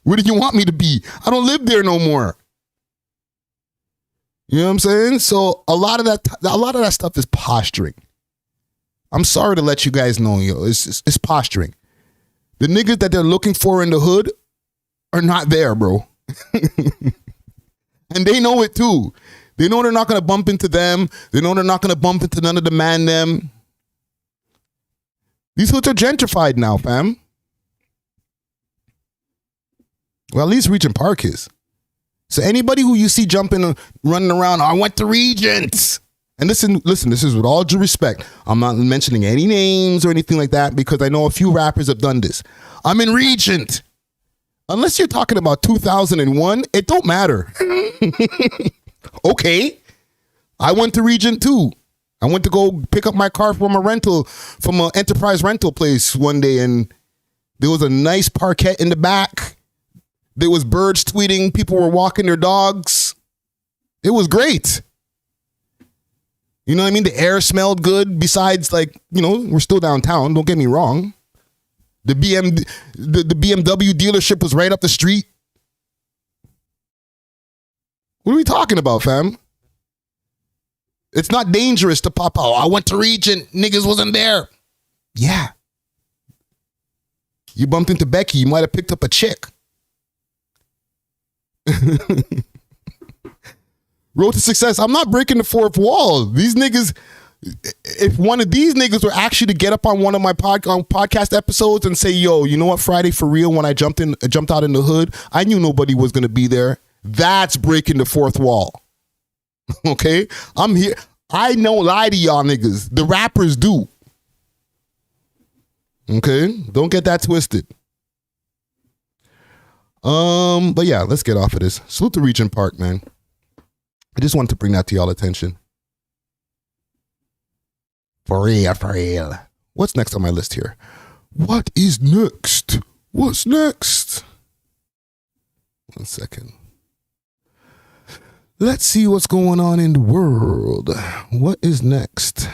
Where do you want me to be? I don't live there no more. You know what I'm saying? So a lot of that stuff is posturing. I'm sorry to let you guys know, yo. It's posturing. The niggas that they're looking for in the hood are not there, bro. And they know it too. They know they're not going to bump into them. They know they're not going to bump into none of the man them. These hoods are gentrified now, fam. Well, at least Regent Park is. So anybody who you see jumping, running around, I went to Regent. And listen, this is with all due respect. I'm not mentioning any names or anything like that because I know a few rappers have done this. I'm in Regent. Unless you're talking about 2001, it don't matter. Okay. I went to Regent too. I went to go pick up my car from an enterprise rental place one day, and there was a nice parquet in the back. There was birds tweeting. People were walking their dogs. It was great. You know what I mean? The air smelled good. Besides, like, we're still downtown. Don't get me wrong. The BMW dealership was right up the street. What are we talking about, fam? It's not dangerous to pop out. I went to Regent. Niggas wasn't there. Yeah. You bumped into Becky. You might have picked up a chick. Road to Success. I'm not breaking the fourth wall. These niggas, if one of these niggas were actually to get up on one of my podcast episodes and say, yo, you know what, Friday for real, when I jumped out in the hood, I knew nobody was going to be there. That's breaking the fourth wall. Okay? I'm here. I don't lie to y'all niggas. The rappers do. Okay? Don't get that twisted. But yeah, let's get off of this. Salute to Regent Park, man. I just wanted to bring that to y'all attention. For real. What's next on my list here? What is next? What's next? 1 second. Let's see what's going on in the world. What is next?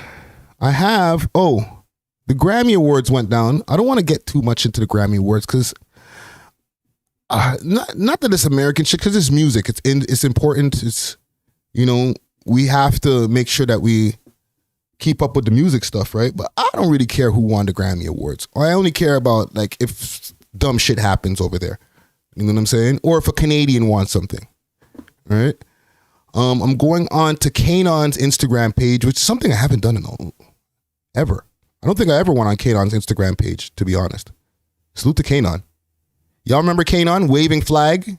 I have, the Grammy Awards went down. I don't want to get too much into the Grammy Awards because not that it's American shit, because it's music. It's important. It's, we have to make sure that we keep up with the music stuff, right? But I don't really care who won the Grammy Awards. I only care about, like, if dumb shit happens over there. You know what I'm saying? Or if a Canadian wants something, right? I'm going on to Kanon's Instagram page, which is something I haven't done ever. I don't think I ever went on Kanon's Instagram page, to be honest. Salute to Kanon. Y'all remember Kanon, Waving Flag?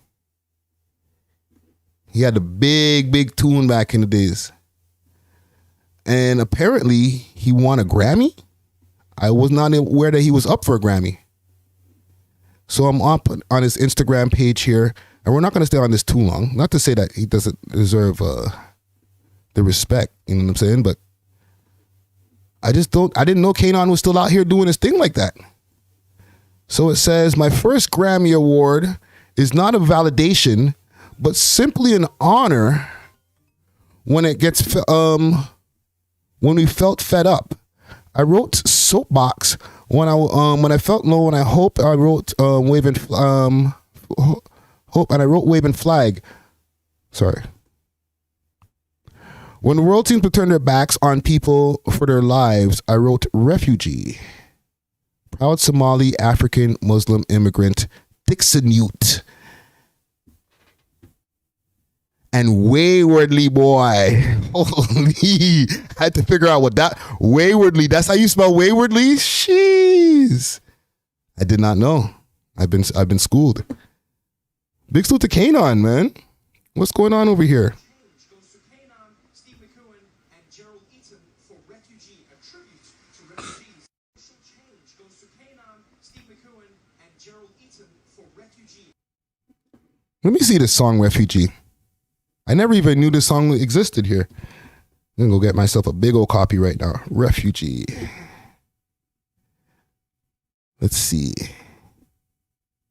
He had a big tune back in the days. And apparently he won a Grammy. I was not aware that he was up for a Grammy. So I'm up on his Instagram page here. And we're not going to stay on this too long. Not to say that he doesn't deserve the respect, you know what I'm saying? But I didn't know Kanon was still out here doing his thing like that. So it says, my first Grammy Award is not a validation, but simply an honor when it gets, when we felt fed up. I wrote Soapbox when I felt low, and I hope I wrote Waving Hope, and I wrote Waving Flag. Sorry. When the world seems to turn their backs on people for their lives, I wrote Refugee. Proud Somali African Muslim immigrant Dixon Ute. And Waywardly Boy. Holy, I had to figure out what that, Waywardly, that's how you spell Waywardly? Jeez. I did not know. I've been schooled. Big salute to Kanon, man. What's going on over here? Let me see this song, Refugee. I never even knew this song existed here. I'm going to go get myself a big old copy right now. Refugee. Let's see.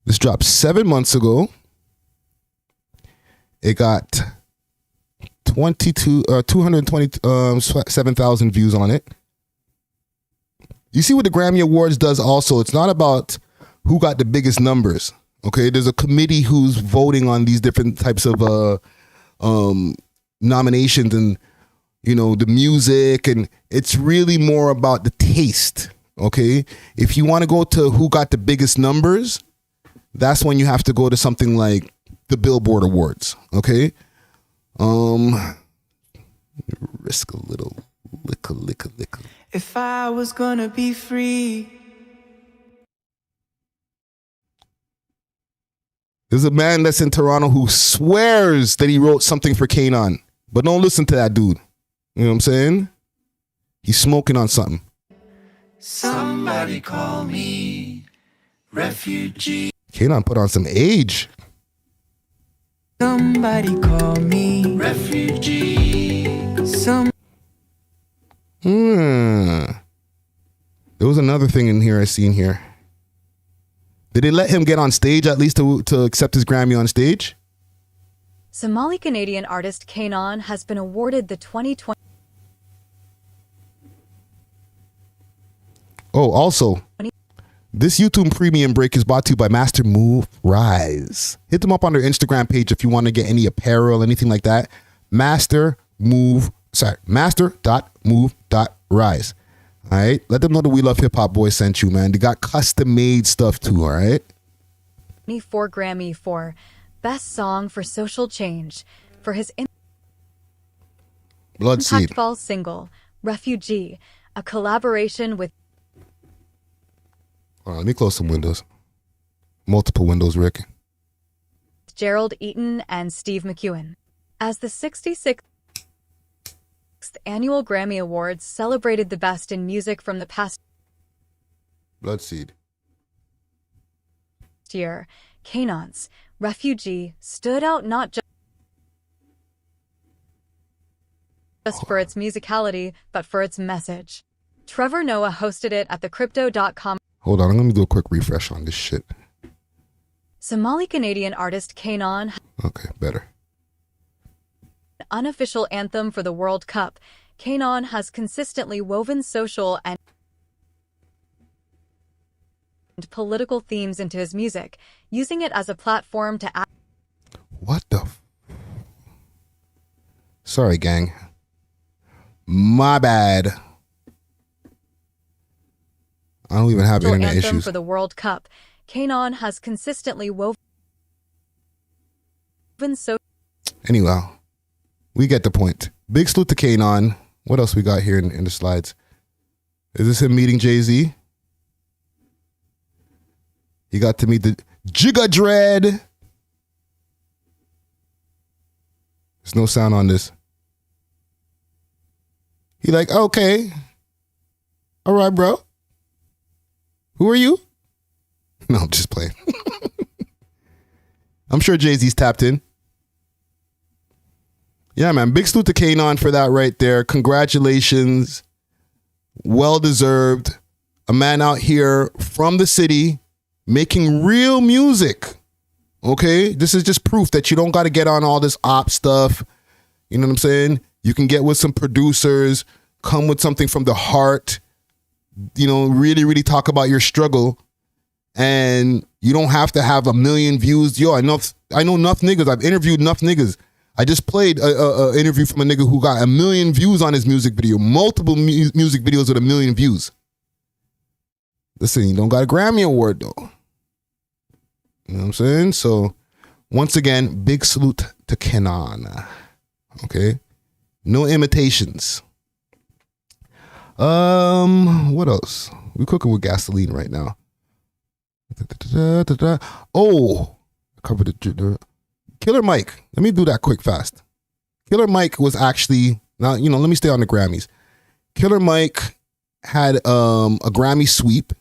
This dropped 7 months ago. It got 227,000 views on it. You see what the Grammy Awards does also. It's not about who got the biggest numbers. Okay, there's a committee who's voting on these different types of nominations and, you know, the music, and it's really more about the taste. Okay, if you want to go to who got the biggest numbers, that's when you have to go to something like the Billboard Awards. Okay, risk a little, lick a. If I was gonna be free. There's a man that's in Toronto who swears that he wrote something for Kanon, but don't listen to that dude. You know what I'm saying? He's smoking on something. Somebody call me refugee. Kanon put on some age. Somebody call me refugee. There was another thing in here I seen here. Did they let him get on stage at least to accept his Grammy on stage? Somali-Canadian artist Kanon has been awarded the 2020... Oh, also, this YouTube premium break is brought to you by Master Move Rise. Hit them up on their Instagram page if you want to get any apparel, anything like that. master.move.rise. All right, let them know the We Love Hip Hop boys sent you, man. They got custom made stuff too. All right. 24 Grammy for Best Song for Social Change for his Bloodseed impactful single Refugee, a collaboration with. All right, let me close some windows. Multiple windows, Rick. Gerald Eaton and Steve McEwen. As the 66th Annual Grammy Awards celebrated the best in music from the past Bloodseed year, Kanon's Refugee stood out not just for its musicality, but for its message. Trevor Noah hosted it at the Crypto.com. Hold on, I'm going to do a quick refresh on this shit. Somali-Canadian artist Kanon. Okay, better. Unofficial anthem for the World Cup, Kanon has consistently woven social and political themes into his music, using it as a platform to act. What the? Sorry, gang. My bad. I don't even have internet Anthem issues. for the World Cup, Kanon has consistently woven so. Anyway, we get the point. Big salute to Kanon. What else we got here in the slides? Is this him meeting Jay-Z? He got to meet the Jigga Dread. There's no sound on this. He like, okay. All right, bro. Who are you? No, I'm just playing. I'm sure Jay-Z's tapped in. Yeah, man. Big salute to Kanon for that right there. Congratulations. Well deserved. A man out here from the city making real music. Okay? This is just proof that you don't got to get on all this op stuff. You know what I'm saying? You can get with some producers, come with something from the heart, you know, really, really talk about your struggle. And you don't have to have 1 million views. Yo, I know enough niggas. I've interviewed enough niggas. I just played a interview from a nigga who got 1 million views on his music video. Multiple music videos with 1 million views. Listen, you don't got a Grammy award though. You know what I'm saying? So once again, big salute to Kenan. Okay? No imitations. What else? We're cooking with gasoline right now. Oh, I covered the Killer Mike. Let me do that quick fast. Killer Mike was actually, now, you know, let me stay on the Grammys. Killer Mike had a Grammy sweep,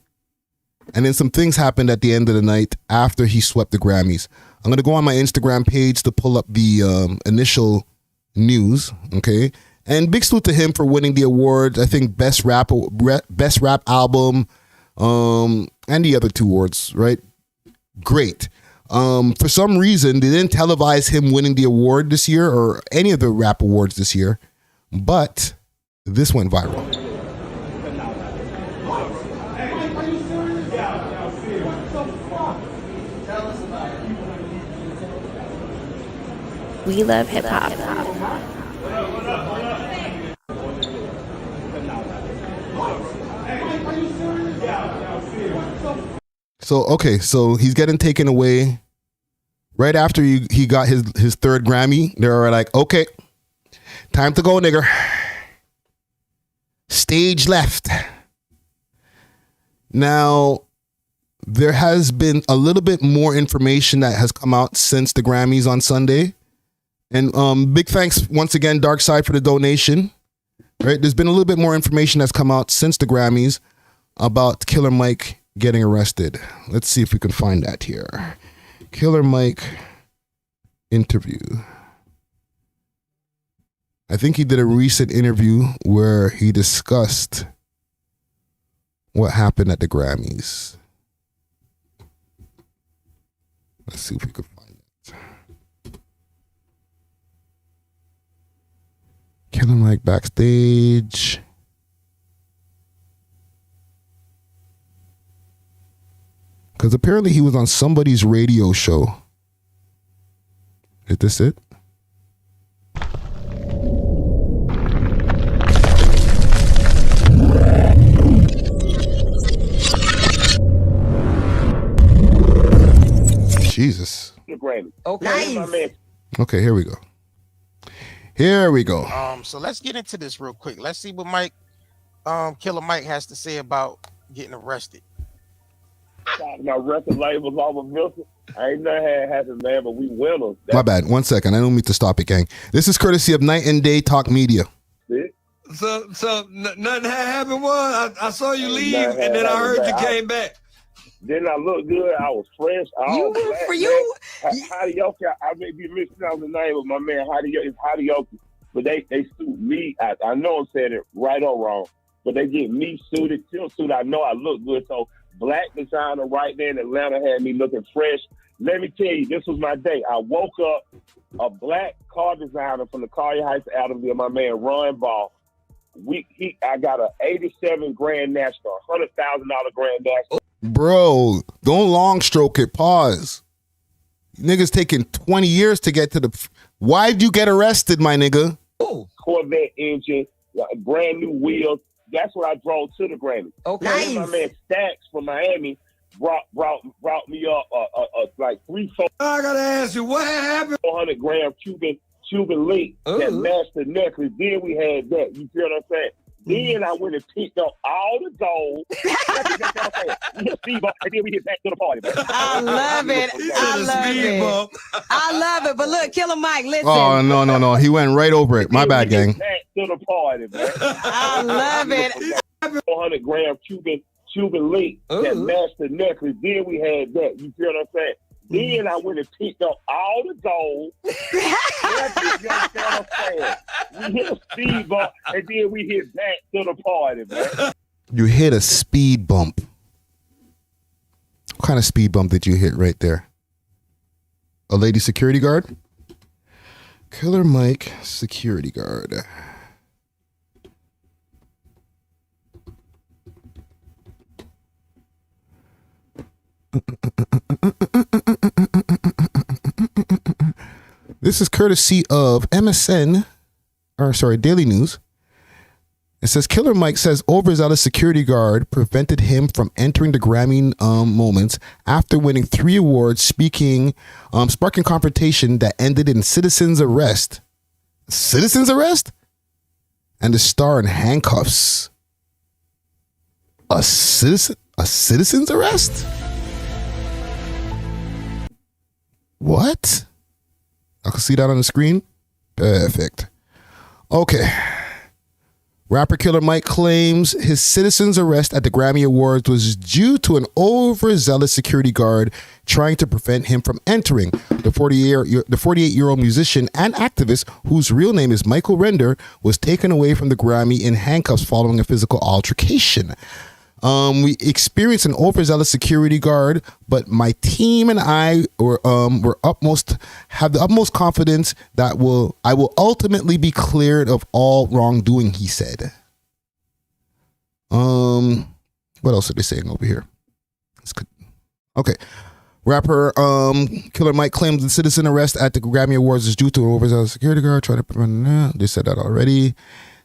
and then some things happened at the end of the night after he swept the Grammys. I'm going to go on my Instagram page to pull up the initial news, okay? And big salute to him for winning the awards. I think best rap album, and the other 2 awards, right? Great. For some reason, they didn't televise him winning the award this year or any of the rap awards this year, but this went viral. We love hip hop. So, okay, so he's getting taken away right after he got his 3rd Grammy. They were like, okay, time to go, nigger. Stage left. Now, there has been a little bit more information that has come out since the Grammys on Sunday. And big thanks once again, Dark Side, for the donation. Right? There's been a little bit more information that's come out since the Grammys about Killer Mike getting arrested. Let's see if we can find that here. Killer Mike interview. I think he did a recent interview where he discussed what happened at the Grammys. Let's see if we can find it. Killer Mike backstage. Because apparently he was on somebody's radio show. Is this it? Jesus. Okay. Okay, here we go. Here we go. So let's get into this real quick. Let's see what Killer Mike has to say about getting arrested. My record label's over Milton. I ain't never had happen, man, but we winners. My bad. 1 second. I don't mean to stop it, gang. This is courtesy of Night and Day Talk Media. So nothing had happened. I saw you leave, and then I heard you came back. Didn't I look good? I was fresh. Hadioki, I may be missing out the name of my man Hadioki, but they suit me. I know I'm saying it right or wrong, but they get me suited, suit. I know I look good, so black designer right there in Atlanta had me looking fresh. Let me tell you, this was my day. I woke up, a black car designer from the Collier Heights, Adamsville, my man Ron Ball. I got a 87 Grand National, $100,000 Grand National. Bro, don't long stroke it. Pause. Niggas taking 20 years to get to the. Why'd you get arrested, my nigga? Corvette engine, brand new wheels. That's what I drove to the Grammy. Okay. Nice. My man Stacks from Miami brought me up like 3-4. I gotta ask you, what happened? 400-gram Cuban link that matched the necklace. Then we had that. You feel what I'm saying? Then I went and picked up all the gold. And then we get back to the party. Man. I love it. I love it. But look, Killer Mike, listen. Oh, no. He went right over it. My bad, gang. Back to the party, man. I love it. 400-gram Cuban link that matched the necklace. Then we had that. You feel what I'm saying? Then I went and picked up all the gold. We hit a speed bump, and then we hit back to the party, man. You hit a speed bump. What kind of speed bump did you hit right there? A lady security guard? Killer Mike, security guard. This is courtesy of Daily News. It says Killer Mike says overzealous security guard prevented him from entering the Grammy moments after winning 3 awards, sparking confrontation that ended in citizen's arrest. Citizen's arrest? And the star in handcuffs. A citizen's arrest? What? I can see that on the screen. Perfect. Okay. Rapper Killer Mike claims his citizen's arrest at the Grammy Awards was due to an overzealous security guard trying to prevent him from entering. The 48-year-old musician and activist, whose real name is Michael Render, was taken away from the Grammy in handcuffs following a physical altercation. We experienced an overzealous security guard, but my team and I have the utmost confidence that I will ultimately be cleared of all wrongdoing, he said. What else are they saying over here? Okay. Rapper Killer Mike claims the citizen arrest at the Grammy Awards is due to an overzealous security guard trying to prevent. They said that already.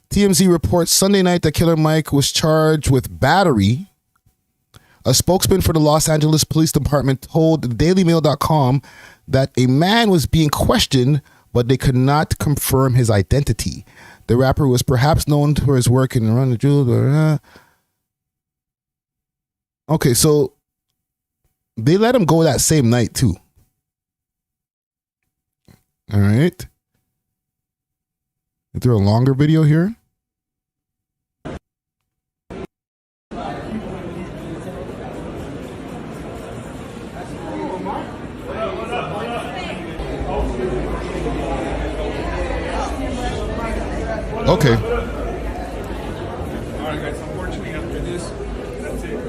TMZ reports Sunday night that Killer Mike was charged with battery. A spokesman for the Los Angeles Police Department told DailyMail.com that a man was being questioned, but they could not confirm his identity. The rapper was perhaps known for his work in Run the Jewels. Okay, so they let him go that same night too. All right. Is there a longer video here? Okay. All right, guys. Unfortunately, after this, that's it.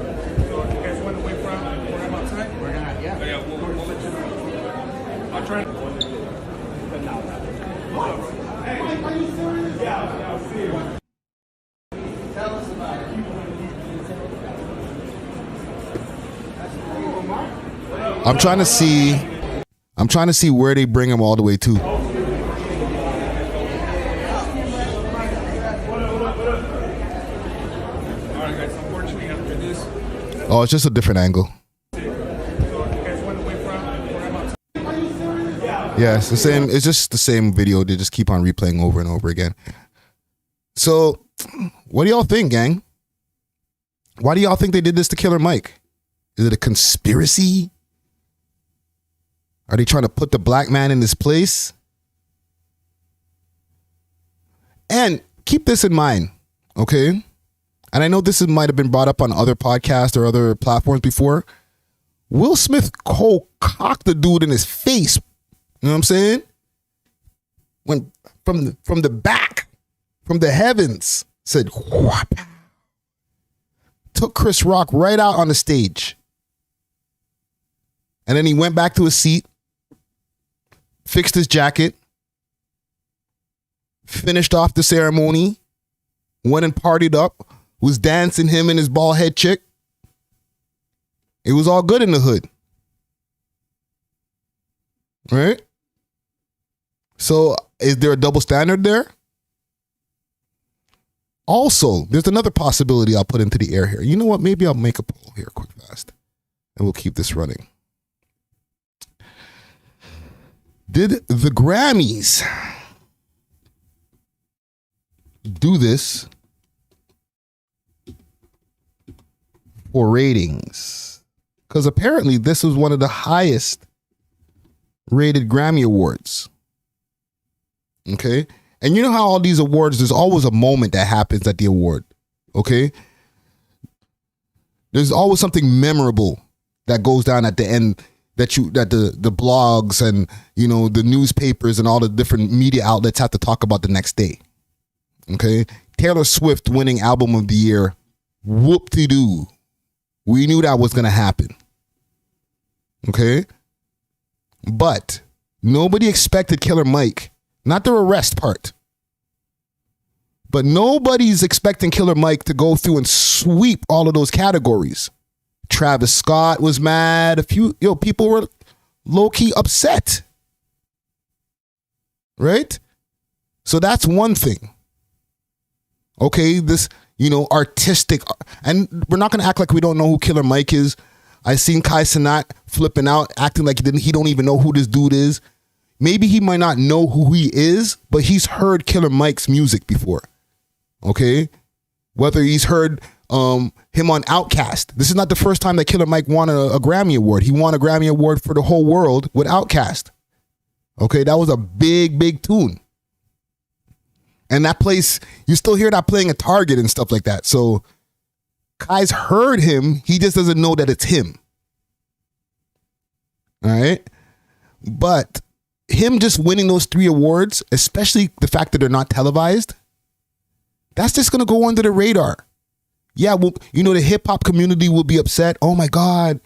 So, if you guys want to wait for him outside, we're gonna, yeah, we'll let you know. I'll try. Tell us about it. I'm trying to see where they bring him all the way to. Oh, it's just a different angle. Yeah, it's the same. It's just the same video. They just keep on replaying over and over again. So, what do y'all think, gang? Why do y'all think they did this to Killer Mike? Is it a conspiracy? Are they trying to put the black man in his place? And keep this in mind, okay? And I know this might have been brought up on other podcasts or other platforms before. Will Smith cocked the dude in his face. You know what I'm saying? When from the back, from the heavens, said whop. Took Chris Rock right out on the stage. And then he went back to his seat, fixed his jacket, finished off the ceremony, went and partied up, was dancing him and his bald head chick. It was all good in the hood. Right? So is there a double standard there? Also, there's another possibility I'll put into the air here. You know what? Maybe I'll make a poll here quick fast. And we'll keep this running. Did the Grammys do this for ratings? Because apparently this was one of the highest rated Grammy Awards. Okay? And you know how all these awards, there's always a moment that happens at the award. Okay? There's always something memorable that goes down at the end. that the blogs and, you know, the newspapers and all the different media outlets have to talk about the next day. Okay? Taylor Swift winning album of the year. Whoop-de-doo. We knew that was going to happen. Okay? But nobody expected Killer Mike, not the arrest part, but nobody's expecting Killer Mike to go through and sweep all of those categories. Travis Scott was mad. People were low-key upset. Right? So that's one thing. Okay, this, you know, artistic, and we're not going to act like we don't know who Killer Mike is. I seen Kai Cenat flipping out, acting like he don't even know who this dude is. Maybe he might not know who he is, but he's heard Killer Mike's music before. Okay? Whether he's heard him on Outkast. This is not the first time that Killer Mike won a Grammy Award. He won a Grammy Award for the whole world with Outkast. Okay, that was a big, big tune. And that place, you still hear that playing at Target and stuff like that. So Kai's heard him. He just doesn't know that it's him. All right. But him just winning those 3 awards, especially the fact that they're not televised, that's just going to go under the radar. Yeah, well, you know, the hip hop community will be upset. Oh my God.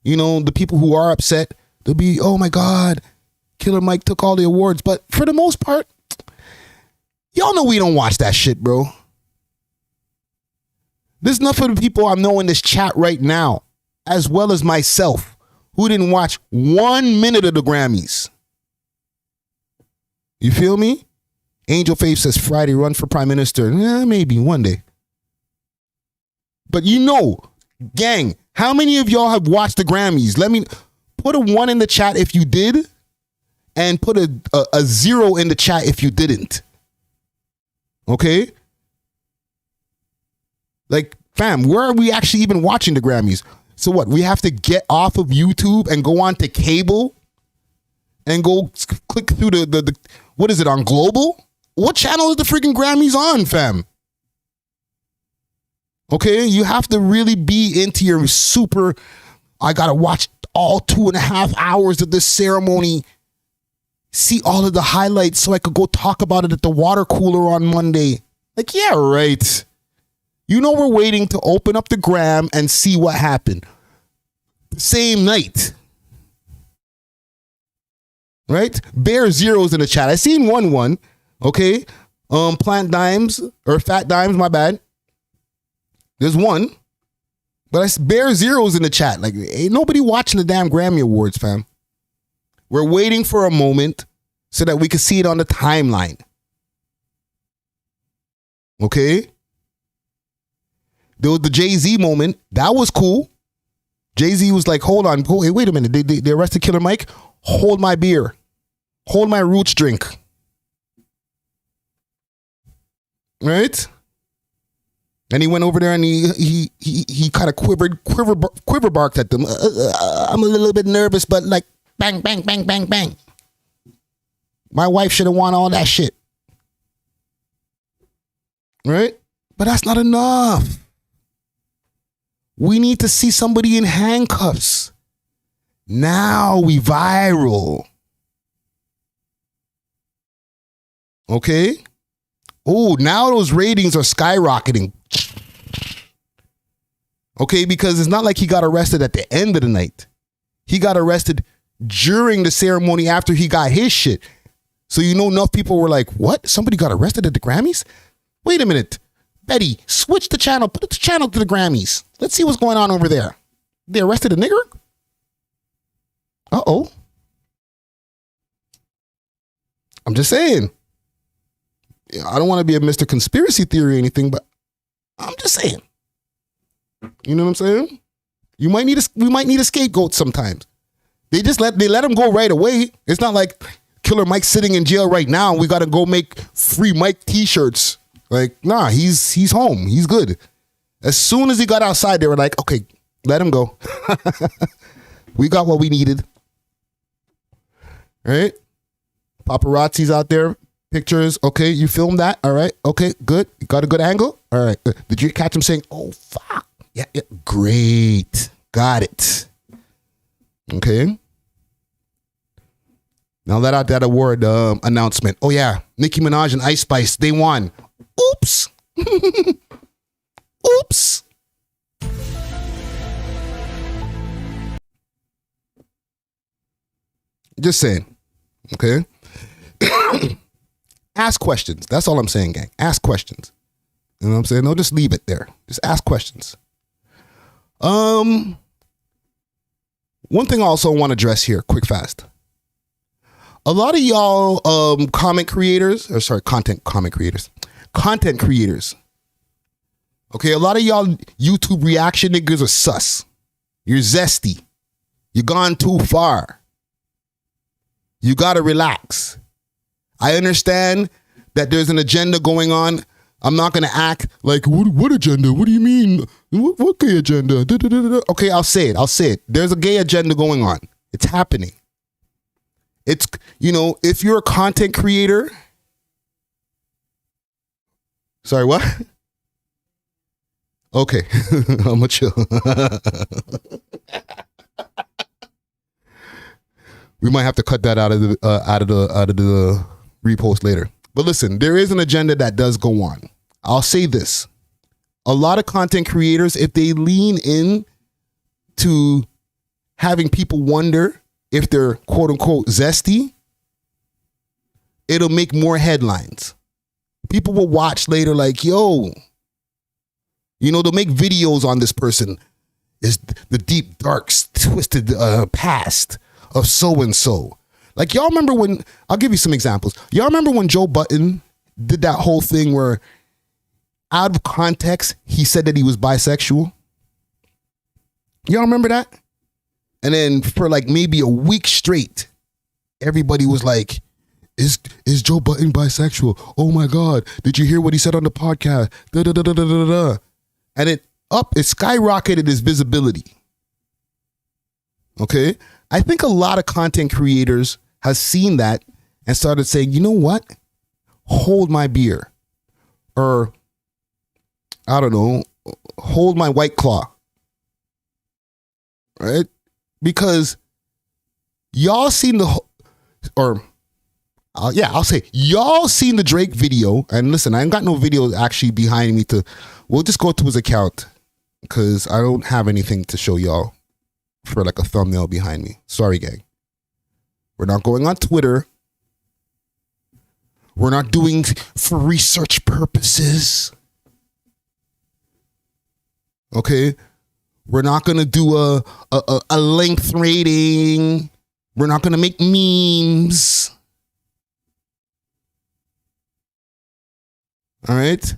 You know, the people who are upset, they'll be, oh my God, Killer Mike took all the awards. But for the most part, y'all know we don't watch that shit, bro. There's enough of the people I know in this chat right now, as well as myself, who didn't watch 1 minute of the Grammys. You feel me? Angel Faith says Friday run for Prime Minister. Maybe one day. But you know, gang, how many of y'all have watched the Grammys? Let me put a 1 in the chat if you did, and put a 0 in the chat if you didn't. Okay? Like, fam, where are we actually even watching the Grammys? So what? We have to get off of YouTube and go on to cable and go click through the what is it, on Global? What channel is the freaking Grammys on, fam? Okay? You have to really be into your super, I gotta watch all 2.5 hours of this ceremony, see all of the highlights so I could go talk about it at the water cooler on Monday. Like, yeah, right. You know, we're waiting to open up the gram and see what happened. Same night. Right? Bear zeros in the chat. I seen one. Okay. Plant dimes or fat dimes, my bad. There's one. But I bear zeros in the chat. Like, ain't nobody watching the damn Grammy Awards, fam. We're waiting for a moment so that we can see it on the timeline. Okay? There was the Jay-Z moment. That was cool. Jay-Z was like, hold on. Hey, wait a minute. They arrested Killer Mike? Hold my beer. Hold my roots drink. Right? And he went over there and he kind of quiver barked at them. I'm a little bit nervous, but like, bang, bang, bang, bang, bang. My wife should have won all that shit. Right? But that's not enough. We need to see somebody in handcuffs. Now we viral. Okay? Oh, now those ratings are skyrocketing. Okay, because it's not like he got arrested at the end of the night. He got arrested during the ceremony after he got his shit. So you know enough people were like, what? Somebody got arrested at the Grammys? Wait a minute. Betty, switch the channel. Put the channel to the Grammys. Let's see what's going on over there. They arrested a nigger? Uh-oh. I'm just saying. I don't want to be a Mr. Conspiracy Theory or anything, but I'm just saying. You know what I'm saying? We might need a scapegoat sometimes. They let him go right away. It's not like Killer Mike's sitting in jail right now and we got to go make free Mike t-shirts. Like, nah, he's home. He's good. As soon as he got outside, they were like, okay, let him go. We got what we needed. Right? Paparazzi's out there. Pictures. Okay, you filmed that. All right. Okay, good. You got a good angle. All right. Did you catch him saying, oh, fuck? Yeah, great. Got it. Okay. Now let out that award announcement. Oh yeah, Nicki Minaj and Ice Spice, they won. Oops. Oops. Just saying. Okay. Ask questions. That's all I'm saying, gang. Ask questions. You know what I'm saying? Don't just leave it there. Just ask questions. One thing I also want to address here, quick, fast. A lot of y'all content creators. Okay, a lot of y'all YouTube reaction niggas are sus. You're zesty. You're gone too far. You gotta relax. I understand that there's an agenda going on. I'm not gonna act like, what agenda? What do you mean? What gay agenda? Okay, I'll say it. There's a gay agenda going on. It's happening. It's, if you're a content creator. Sorry, what? Okay, I'm gonna chill. We might have to cut that out of the repost later. But listen, there is an agenda that does go on. I'll say this. A lot of content creators, if they lean in to having people wonder if they're quote unquote zesty, it'll make more headlines. People will watch later like, yo, they'll make videos on this person. Is the deep, dark, twisted past of so-and-so. Like, y'all remember when, I'll give you some examples. Y'all remember when Joe Budden did that whole thing where out of context, he said that he was bisexual? Y'all remember that? And then for like maybe a week straight, everybody was like, is Joe Budden bisexual? Oh my God. Did you hear what he said on the podcast? Da, da, da, da, da, da, da. And it skyrocketed his visibility. Okay? I think a lot of content creators have seen that and started saying, you know what? Hold my beer. Or, I don't know, hold my White Claw. Right? Because y'all seen I'll say, y'all seen the Drake video. And listen, I ain't got no video actually behind me we'll just go to his account because I don't have anything to show y'all for like a thumbnail behind me. Sorry, gang. We're not going on Twitter. We're not doing for research purposes. Okay? We're not going to do a length rating. We're not going to make memes. All right?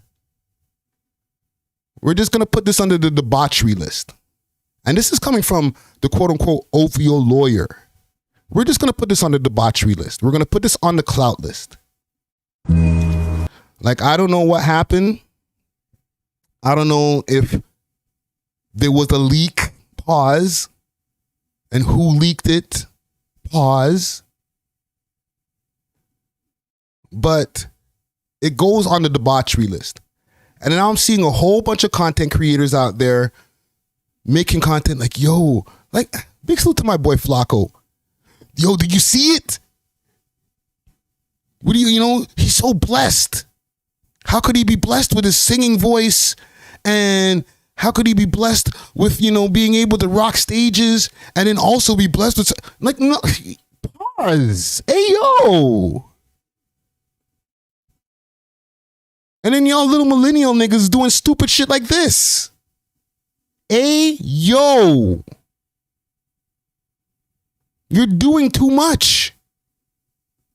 We're just going to put this under the debauchery list. And this is coming from the quote-unquote OVO lawyer. We're just going to put this on the debauchery list. We're going to put this on the clout list. Like, I don't know what happened. I don't know if there was a leak, pause, and who leaked it, pause. But it goes on the debauchery list. And now I'm seeing a whole bunch of content creators out there making content like, yo, like, big salute to my boy Flakko. Yo, did you see it? What do he's so blessed. How could he be blessed with his singing voice? And how could he be blessed with, being able to rock stages and then also be blessed with, like, no, pause. Hey, yo. And then y'all little millennial niggas doing stupid shit like this. Hey, yo. You're doing too much.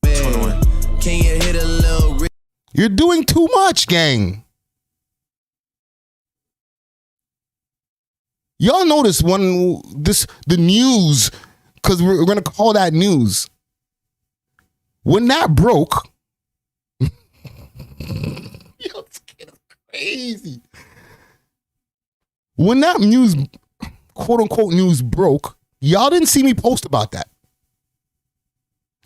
Can you hit a little? You're doing too much, gang. Y'all notice the news, because we're gonna call that news. When that broke, it's crazy. When that news, quote unquote news broke, y'all didn't see me post about that.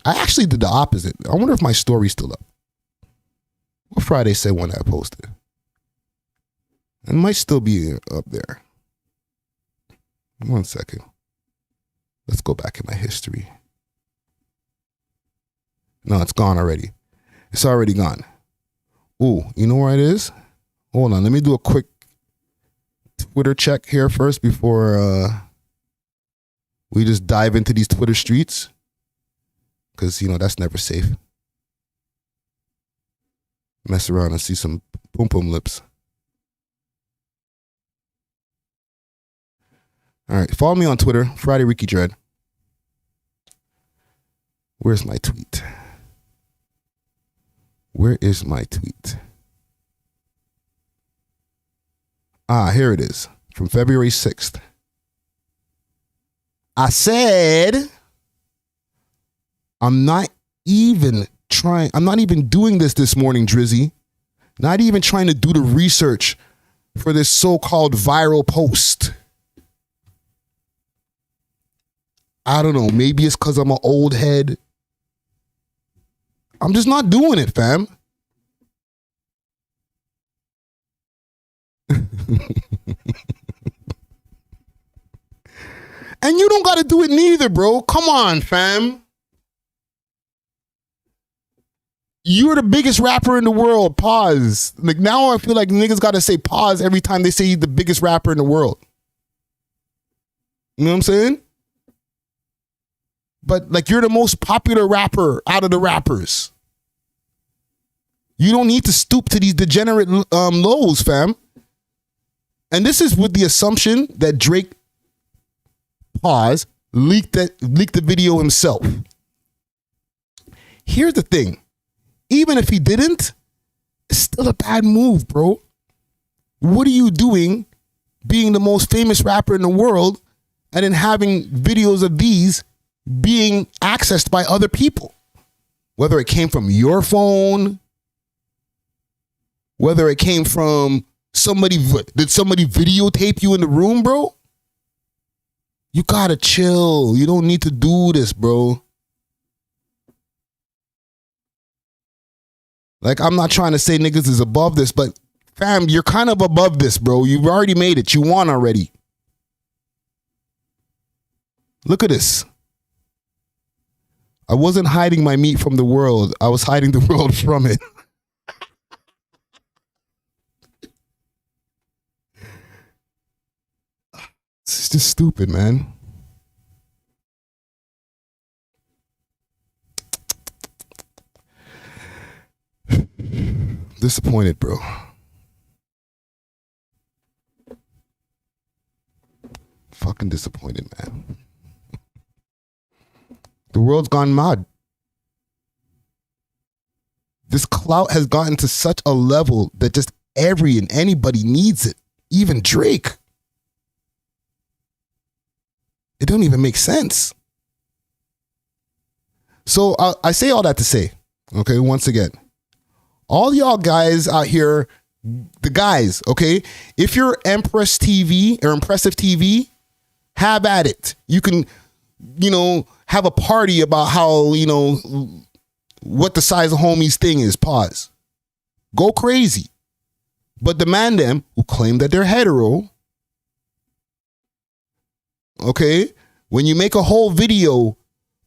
I actually did the opposite. I wonder if my story's still up. What Friday said when I posted? It might still be up there. 1 second. Let's go back in my history. No, it's gone already. It's already gone. Ooh, you know where it is? Hold on, let me do a quick Twitter check here first before we just dive into these Twitter streets. Because, you know, that's never safe. Mess around and see some pum pum lips. All right, follow me on Twitter, Friday Ricky Dread. Where's my tweet? Where is my tweet? Ah, here it is, from February 6th. I said, I'm not even doing this morning, Drizzy. Not even trying to do the research for this so-called viral post. I don't know, maybe it's because I'm an old head. I'm just not doing it, fam. And you don't got to do it neither, bro. Come on, fam. You're the biggest rapper in the world. Pause. Like, now I feel like niggas got to say pause every time they say he's the biggest rapper in the world. You know what I'm saying? But like, you're the most popular rapper out of the rappers. You don't need to stoop to these degenerate lows, fam. And this is with the assumption that Drake, pause, leaked the video himself. Here's the thing. Even if he didn't, it's still a bad move, bro. What are you doing being the most famous rapper in the world and then having videos of these being accessed by other people? Whether it came from your phone, whether it came from somebody, did somebody videotape you in the room, bro? You gotta chill. You don't need to do this, bro. Like, I'm not trying to say niggas is above this, but fam, you're kind of above this, bro. You've already made it. You won already. Look at this. I wasn't hiding my meat from the world. I was hiding the world from it. It's just stupid, man. Disappointed, bro. Fucking disappointed, man. The world's gone mad. This clout has gotten to such a level that just every and anybody needs it. Even Drake. It don't even make sense. So I say all that to say, okay, once again, all y'all guys out here, the guys, okay, if you're Empress TV or Impressive TV, have at it. You can, you know, have a party about how, you know, what the size of homies thing is. Pause. Go crazy. But the man them who claim that they're hetero, okay, when you make a whole video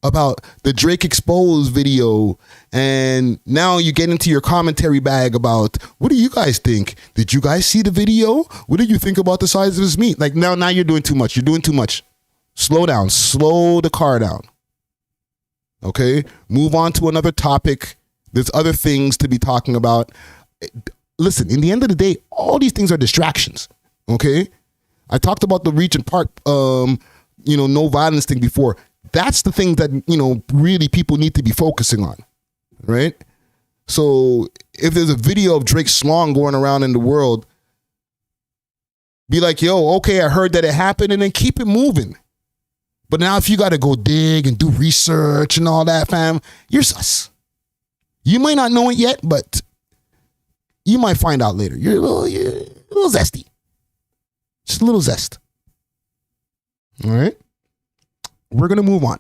about the Drake Exposed video and now you get into your commentary bag about, what do you guys think? Did you guys see the video? What did you think about the size of his meat? Like, now you're doing too much. You're doing too much. Slow down. Slow the car down. Okay? Move on to another topic. There's other things to be talking about. Listen, in the end of the day, all these things are distractions. Okay? I talked about the Regent Park, no violence thing before. That's the thing that, you know, really people need to be focusing on, right? So if there's a video of Drake Slong going around in the world, be like, yo, okay, I heard that it happened, and then keep it moving. But now if you got to go dig and do research and all that, fam, you're sus. You might not know it yet, but you might find out later. You're a little zesty. Just a little zest. All right? We're going to move on.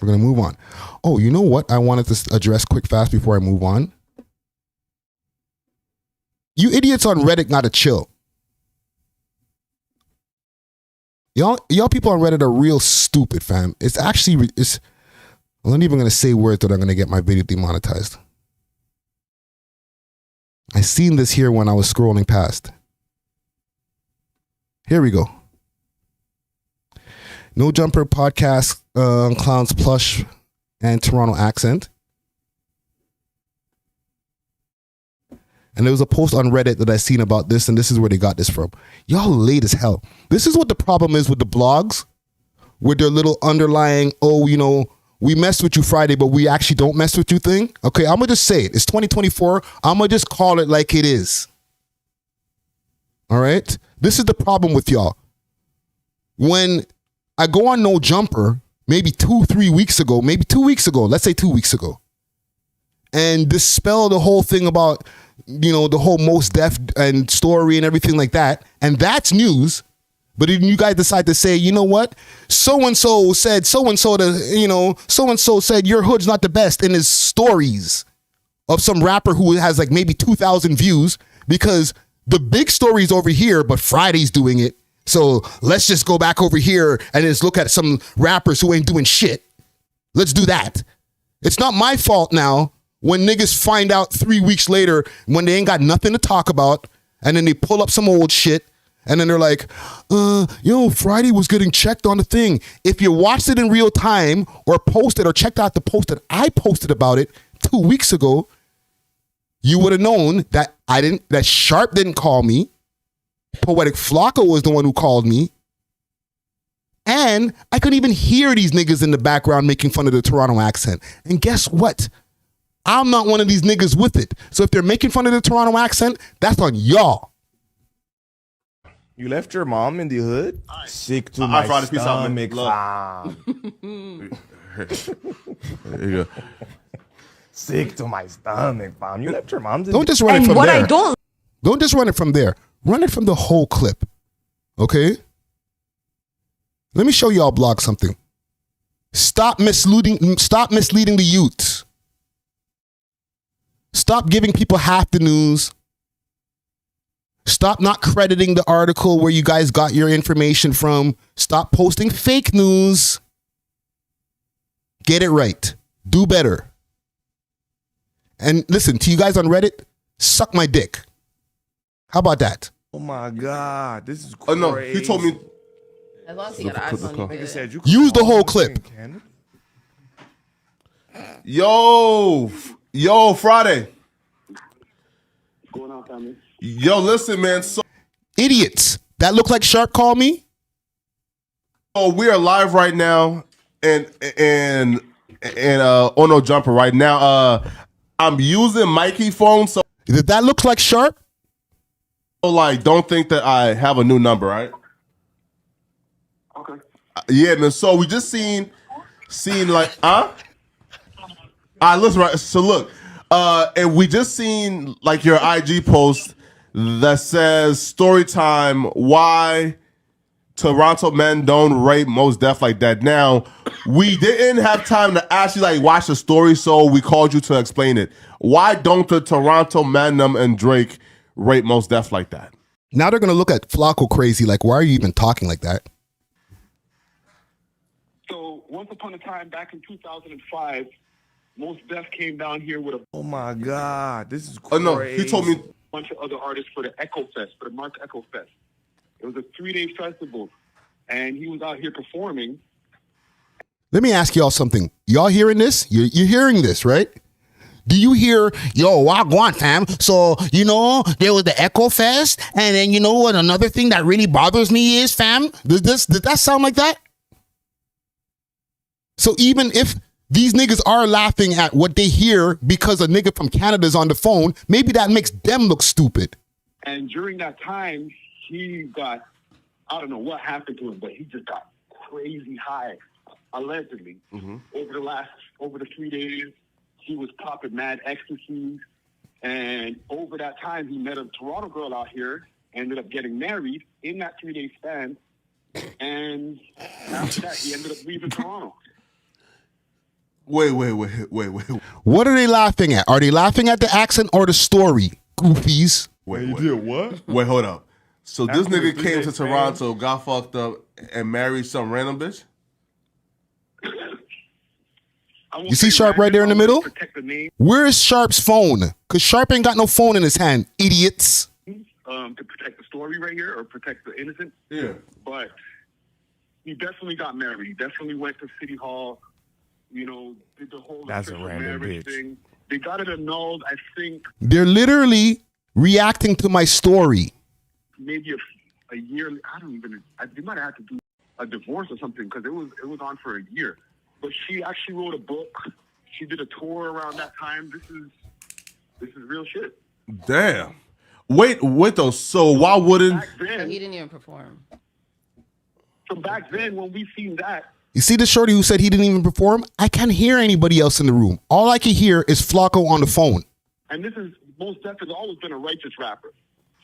We're going to move on. Oh, you know what I wanted to address quick fast before I move on? You idiots on Reddit got to chill. Y'all people on Reddit are real stupid, fam. It's actually, I'm not even going to say words that are going to get my video demonetized. I seen this here when I was scrolling past. Here we go. No Jumper podcast, Clowns Plush and Toronto accent. And there was a post on Reddit that I seen about this, and this is where they got this from. Y'all late as hell. This is what the problem is with the blogs, with their little underlying, oh, you know, we messed with you Friday, but we actually don't mess with you thing. Okay, I'm going to just say it. It's 2024. I'm going to just call it like it is. All right? This is the problem with y'all. When I go on No Jumper, maybe 2-3 weeks ago, maybe 2 weeks ago, let's say 2 weeks ago, and dispel the whole thing about, you know, the whole Most Def and story and everything like that, and that's news. But then you guys decide to say, you know what? So-and-so said so-and-so to, you know, so-and-so said your hood's not the best in his stories of some rapper who has like maybe 2,000 views because the big story's over here, but Friday's doing it. So let's just go back over here and just look at some rappers who ain't doing shit. Let's do that. It's not my fault now when niggas find out 3 weeks later when they ain't got nothing to talk about and then they pull up some old shit. And then they're like, Friday was getting checked on the thing. If you watched it in real time or posted or checked out the post that I posted about it 2 weeks ago, you would have known that that Sharp didn't call me. Poetik Flakko was the one who called me. And I couldn't even hear these niggas in the background making fun of the Toronto accent. And guess what? I'm not one of these niggas with it. So if they're making fun of the Toronto accent, that's on y'all. You left your mom in the hood? Sick to my stomach, fam. There you go. Sick to my stomach, fam. You left your mom. Don't just run it from there. Don't just run it from there. Run it from the whole clip. Okay? Let me show y'all blog something. Stop misleading the youth. Stop giving people half the news. Stop not crediting the article where you guys got your information from. Stop posting fake news. Get it right. Do better. And listen, to you guys on Reddit, suck my dick. How about that? Oh my God, this is crazy. Oh no, he told me. As long as you got eyes on you. Use the whole clip. Yo, Friday. What's going on, family? Yo, listen, man. So idiots that look like Shark call me. Oh, we are live right now, and on No Jumper right now. I'm using Mikey phone, so did that look like Shark? So like, don't think that I have a new number, right? Okay. Yeah, man. So we just seen like, listen, right. So look, and we just seen like your IG post that says story time, why Toronto men don't rape Most Def like that. Now, we didn't have time to actually like watch the story, so we called you to explain it. Why don't the Toronto Mandem and Drake rape Most Def like that? Now they're gonna look at Flakko crazy, like, why are you even talking like that? So once upon a time, back in 2005, Most Def came down here with a Oh my God, this is crazy. Oh no, he told me bunch of other artists for the Echo Fest, for the Mark Echo Fest. It was a 3-day festival, and he was out here performing. Let me ask y'all something. Y'all hearing this? You're hearing this, right? Do you hear, yo, wagwan, fam? So, you know, there was the Echo Fest, and then you know what another thing that really bothers me is, fam? Did that sound like that? So even if these niggas are laughing at what they hear because a nigga from Canada's on the phone, maybe that makes them look stupid. And during that time, he got, I don't know what happened to him, but he just got crazy high, allegedly. Over the 3 days, he was popping mad ecstasy. And over that time, he met a Toronto girl out here, ended up getting married in that 3-day span. And after that, he ended up leaving Toronto. Wait. What are they laughing at? Are they laughing at the accent or the story? Goofies. Wait, hold up. So this nigga came to Toronto, got fucked up, and marry some random bitch? You see Sharp right there in the middle? Where's Sharp's phone? Because Sharp ain't got no phone in his hand, idiots. To protect the story right here or protect the innocent. Yeah. But he definitely got married. He definitely went to City Hall, you know, did the whole That's a official random marriage bitch. thing. They got it annulled, I think, They're literally reacting to my story. maybe a year. They might have had to do a divorce or something because it was on for a year. But she actually wrote a book. She did a tour around that time. This is real shit. Damn. Wait though. So why wouldn't? Back then, He didn't even perform. so back then when we seen that, You see the shorty who said he didn't even perform? I can't hear anybody else in the room. All I can hear is Flakko on the phone. and this is most definitely always been a righteous rapper.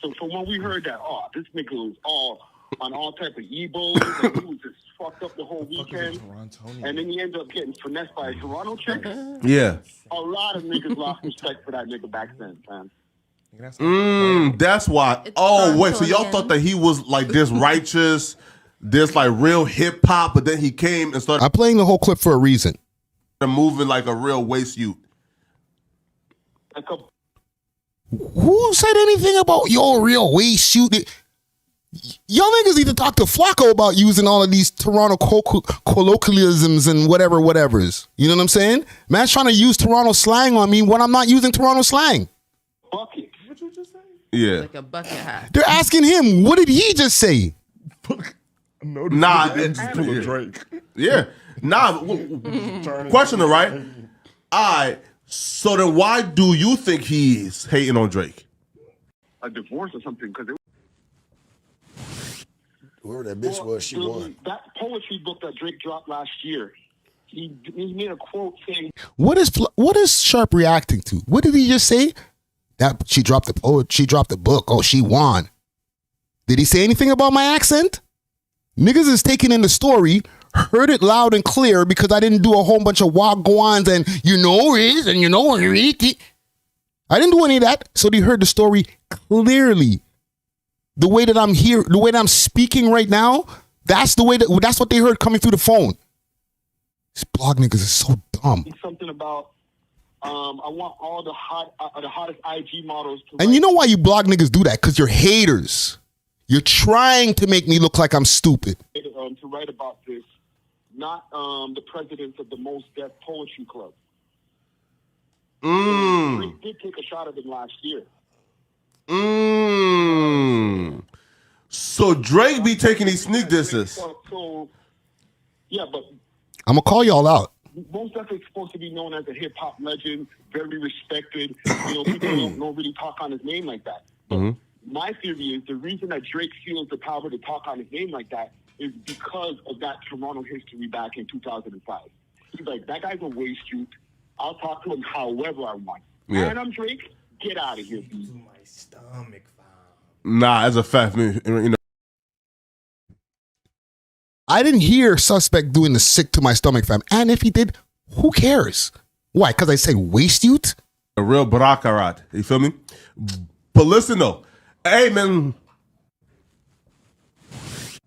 So when we heard that, this nigga was all on all type of Ebos, and he was just fucked up the whole weekend, and then he ended up getting finessed by a Toronto chick. Yeah. A lot of niggas lost respect for that nigga back then, man. That's why. Wait. So y'all thought that he was like this righteous, this like real hip hop, but then he came and started. I'm playing the whole clip for a reason. Moving like a real waist youth. Who said anything about your real waist shoot? Y'all niggas need to talk to Flakko about using all of these Toronto colloquialisms and whatevers. You know what I'm saying? Man's trying to use Toronto slang on me when I'm not using Toronto slang. Bucket. Yeah. Like a bucket hat. They're asking him, what did he just say? Nah, it's Drake. Yeah. Nah. Question, right? So then why do you think he's hating on Drake? A divorce or something, because Whoever that bitch was, she won. That poetry book that Drake dropped last year, he made a quote saying, What is Sharp reacting to? What did he just say? That she dropped the poet, she dropped the book. Oh, she won. Did he say anything about my accent? Niggas is taking in the story, heard it loud and clear because I didn't do a whole bunch of wagwans and you know it and you know it. I didn't do any of that. So they heard the story clearly. The way that I'm here, the way that I'm speaking right now, that's what they heard coming through the phone. These blog niggas is so dumb. something about, I want all the hottest IG models to And you know why you blog niggas do that? Because you're haters. You're trying to make me look like I'm stupid. to write about this, not the presidents of the Most Deaf Poetry Club. Drake did take a shot at him last year. So Drake be taking these sneak disses. So, yeah, but I'm going to call y'all out. Most definitely supposed to be known as a hip hop legend, very respected. You know, people don't really talk on his name like that. My theory is the reason that Drake feels the power to talk on his name like that is because of that Toronto history back in 2005. He's like, that guy's a waste youth. I'll talk to him however I want. Yeah. And I'm Drake. Get out of here, dude. My stomach. Nah, as a fact, you know. I didn't hear Suspect doing the sick to my stomach, fam. And if he did, who cares? Why? Because I say waste youth? A real barakarat. You feel me? But listen though. Hey man.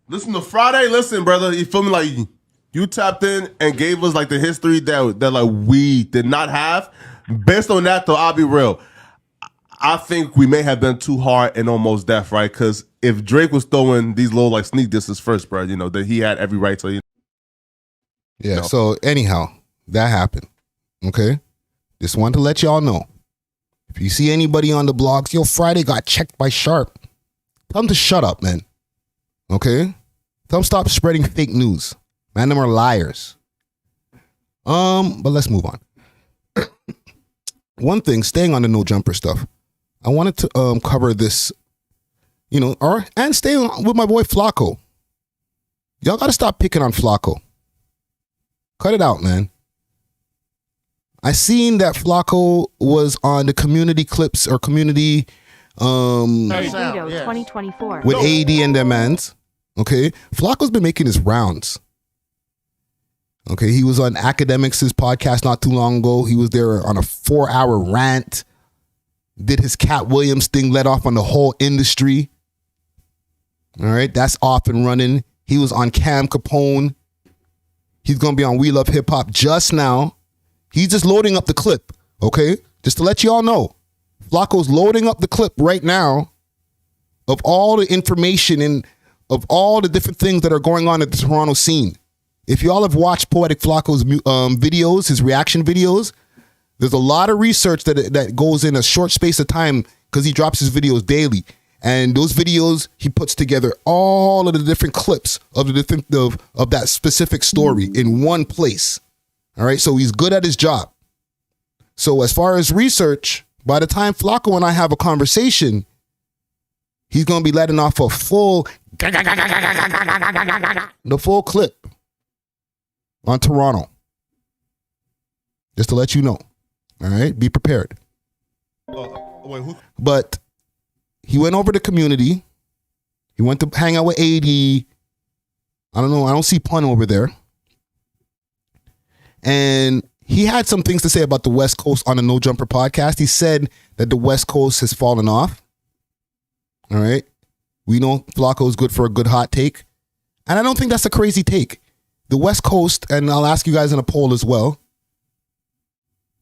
Listen to Friday. Listen, brother. You feel me? Like you tapped in and gave us like the history that like we did not have. Based on that though, I'll be real. I think we may have been too hard and almost deaf, right? Because if Drake was throwing these little like sneak disses first, bro, you know, that he had every right to. Yeah, No. so anyhow, that happened. Okay? Just wanted to let y'all know. If you see anybody on the blogs, yo, Friday got checked by Sharp. Tell them to shut up, man. Okay? Tell them stop spreading fake news. Man, them are liars. But let's move on. One thing, staying on the no jumper stuff, I wanted to cover this, you know, and stay with my boy Flakko. Y'all got to stop picking on Flakko. Cut it out, man. I seen that Flakko was on the community clips or community Greedo 2024 with AD and their mans. Okay. Flacco's been making his rounds. Okay. He was on Academics' podcast not too long ago. He was there on a 4-hour rant. Did his Cat Williams thing, let off on the whole industry. All right. That's off and running. He was on Cam Capone. He's going to be on We Love Hip Hop just now. He's just loading up the clip, okay? Just to let you all know. Flakko's loading up the clip right now of all the information and of all the different things that are going on at the Toronto scene. If y'all have watched Poetik Flakko's videos, his reaction videos, there's a lot of research that goes in a short space of time because he drops his videos daily. And those videos, he puts together all of the different clips of the different of that specific story in one place. All right, so he's good at his job. So as far as research, by the time Flakko and I have a conversation, he's going to be letting off a full clip on Toronto. Just to let you know. All right, be prepared. Wait, who? But he went over to community. He went to hang out with AD. I don't know. I don't see Pun over there. And he had some things to say about the West Coast on the No Jumper podcast. He said that the West Coast has fallen off. All right. We know Flakko is good for a good hot take. And I don't think that's a crazy take. The West Coast, and I'll ask you guys in a poll as well,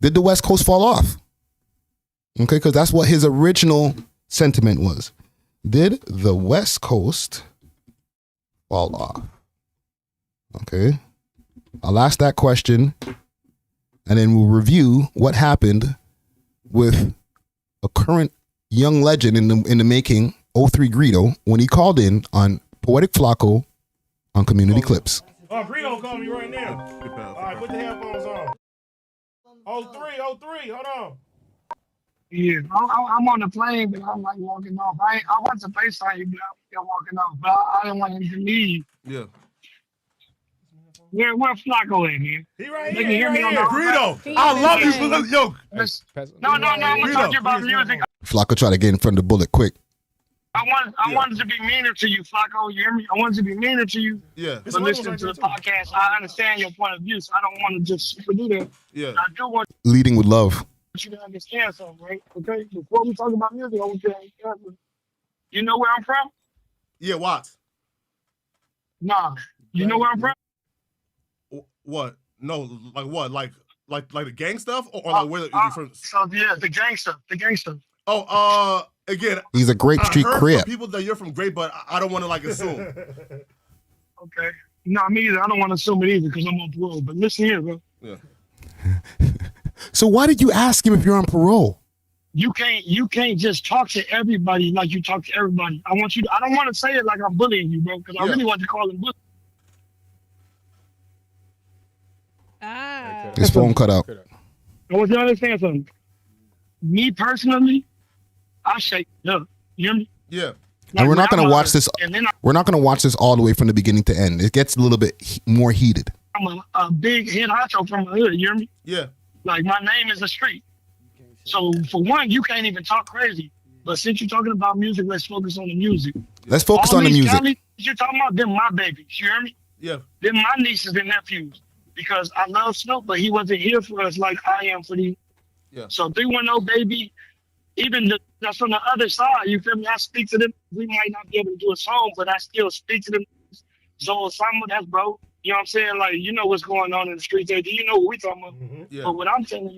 did the West Coast fall off? Okay, because that's what his original sentiment was. Did the West Coast fall off? Okay. I'll ask that question, and then we'll review what happened with a current young legend in the making, 03 Greedo, when he called in on Poetik Flakko on Community Clips. Oh, Greedo called me right now. All right, put the headphones on. 03, hold on. Yeah, I'm on the plane, but I'm like walking off. I want to FaceTime you, but I'm walking off. But I didn't want him to leave. Yeah. Where Flakko at, man? He right They here. can hear me on the Greedo. I love you. Yo. No, I'm gonna talk to you about music. Flakko tried to get in front of the bullet quick. I wanted to be meaner to you, Flakko. You hear me? I wanted to be meaner to you. Yeah. But listening to the podcast, I understand your point of view. So I don't want to just super do that. Yeah. I do want Leading with love. you to understand something, right? Okay. Before we talk about music, I want you to understand something. You know where I'm from? Yeah, Watts. Nah. You know where I'm from? What? No, like what? Like the gang stuff, or like where you from? So yeah, the gang stuff. Oh, again. He's a Grape Street I heard Crip. from people that you're from Grape, but I don't want to like assume. Okay. No, me either. I don't want to assume it either because I'm on parole. But listen here, bro. Yeah. So why did you ask him if you're on parole? You can't just talk to everybody like you talk to everybody. I don't want to say it like I'm bullying you, bro, because I really want to call him bully. His phone cut out. I want you to understand something. Me personally, I shake it up. You hear me? Yeah. And we're not going to watch this. And then We're not going to watch this all the way from the beginning to end. It gets a little bit more heated. I'm a big head honcho from the hood. You hear me? Yeah. Like my name is the street. So for one, you can't even talk crazy. But since you're talking about music, let's focus on the music. Let's focus on the music. Cali, you're talking about them, my babies. You hear me? Yeah. Them, my nieces and nephews. Because I love Snoop, but he wasn't here for us like I am for these. Yeah. So 310, baby, even that's on the other side. You feel me? I speak to them. We might not be able to do a song, but I still speak to them. So Osama, that's bro. You know what I'm saying? Like, you know what's going on in the streets. You know what we talking about. Mm-hmm. Yeah. But what I'm telling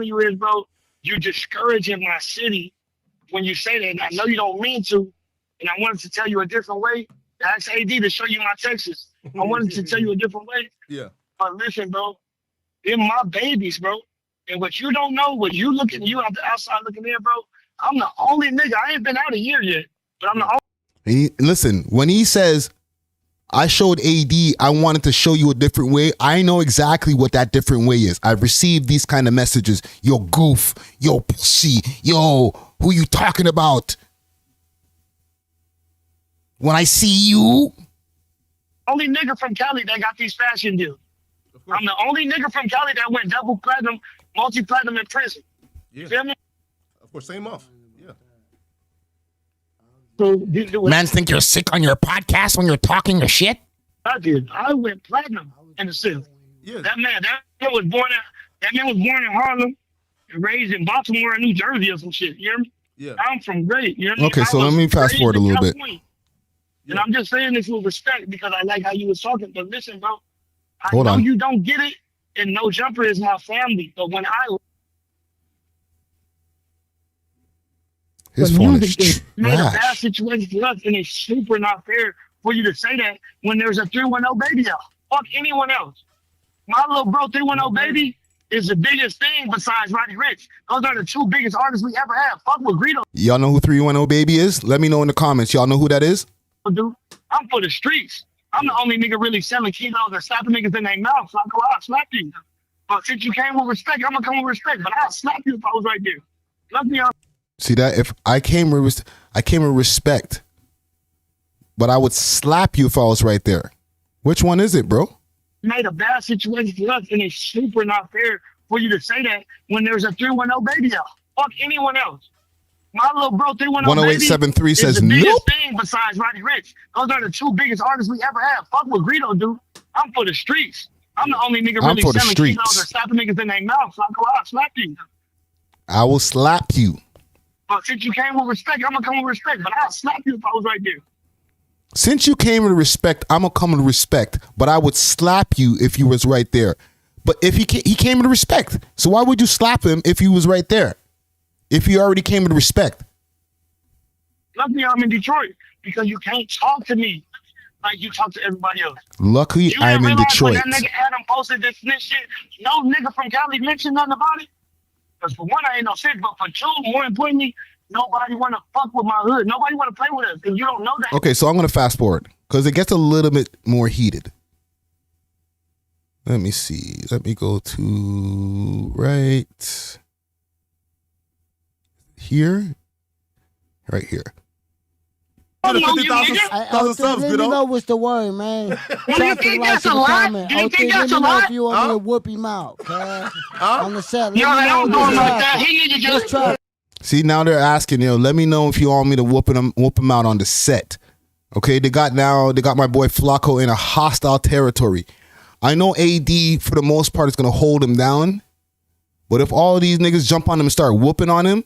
you is, bro, you're discouraging my city when you say that. And I know you don't mean to. And I wanted to tell you a different way. Ask AD to show you my Texas. I wanted to tell you a different way. Yeah. But listen, bro, they're my babies, bro. And what you don't know, what you looking, you on the outside looking in, bro, I'm the only nigga. I ain't been out a year yet, but I'm the only. Listen, when he says, I showed AD, I wanted to show you a different way, I know exactly what that different way is. I've received these kind of messages. Yo, goof. Yo, pussy. Yo, who you talking about? When I see you. Only nigga from Cali that got these fashion deals. I'm the only nigga from Cali that went double platinum, multi-platinum in prison. Yeah. Feel me? Of course, same month. Yeah. So, Mans think you're sick on your podcast when you're talking your shit? I did. I went platinum in the city. Yeah. That man was born in Harlem and raised in Baltimore and New Jersey or some shit. You hear me? Yeah. I'm from Great. You hear me? Okay, so let me fast forward a little bit. And I'm just saying this with respect because I like how you was talking. But listen, bro, I Hold know on. you don't get it, and No Jumper is my family. But when I His the phone music is made a bad trash. situation for us, and it's super not fair for you to say that when there's a 310 baby out. Fuck anyone else. My little bro 310 baby is the biggest thing besides Roddy Ricch. Those are the two biggest artists we ever had. Fuck with Greedo, Y'all know who 310 Baby is? Let me know in the comments. Y'all know who that is? dude. I'm for the streets. I'm the only nigga really selling kilos and slapping niggas in their mouth. So I go out and slap you. But since you came with respect, I'm gonna come with respect. But I'll slap you if I was right there. Let me on. See that? If I came with respect, but I would slap you if I was right there. Which one is it, bro? Made a bad situation for us, and it's super not fair for you to say that when there's a 310 baby out. Fuck anyone else. My little bro 310 10873 baby says is the biggest nope. thing besides Roddy Ricch. Those are the two biggest artists we ever had. Fuck with Greedo, dude. I'm for the streets. I'm the only nigga I'm really for the selling streets. kilos and slapping niggas in their mouth. So I go out and slap you. I will slap you. But since you came with respect, I'm gonna come with respect. But I'll slap you if I was right there. Since you came with respect, I'm gonna come with respect, but I would slap you if you was right there. But if he came with respect, so why would you slap him if he was right there? If he already came with respect. Luckily, I'm in Detroit because you can't talk to me like you talk to everybody else. Luckily, You I'm didn't in realize Detroit. when that nigga Adam posted this shit, no nigga from Cali mentioned nothing about it. Because for one, I ain't no shit, but for two, more importantly, nobody want to fuck with my hood. Nobody want to play with us, and you don't know that. Okay, so I'm gonna fast forward because it gets a little bit more heated. Let me see. Let me go to right here. Right here. I don't know you, nigga. Let me know what's the word, man. Do you think that's a lot? Do you think that's a Let me know lot? if you want me to whoop him out, cuz. On the set. Yo, I don't do it like that. He need to just try. See, now they're asking, let me know if you want me to whoop him out on the set. Okay, they got my boy Flakko in a hostile territory. I know AD for the most part is gonna hold him down, but if all of these niggas jump on him and start whooping on him,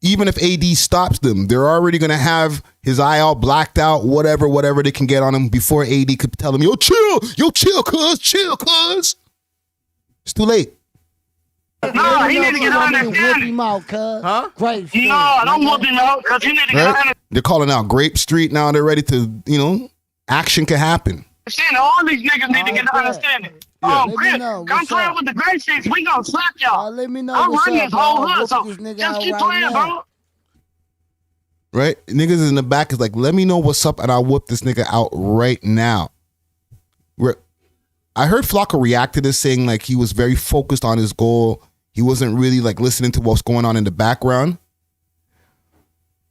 even if AD stops them, they're already gonna have his eye all blacked out, whatever they can get on him before AD could tell him, yo, chill, cuz. It's too late. No, he need to get on that Whoop him out, cuz. Huh? Great. No, don't whoop him out, because he need to get on Right? that. They're calling out Grape Street now. They're ready to, action can happen. All these niggas need to get understanding. Yeah. Oh, Chris, come play with the great shit. We gonna slap y'all. Let me know I'm what's running up, this whole bro. hood, so Whoop this nigga just out keep right playing, now. bro. Right? Niggas in the back is like, let me know what's up and I'll whoop this nigga out right now. I heard Flakko react to this saying like he was very focused on his goal. He wasn't really like listening to what's going on in the background.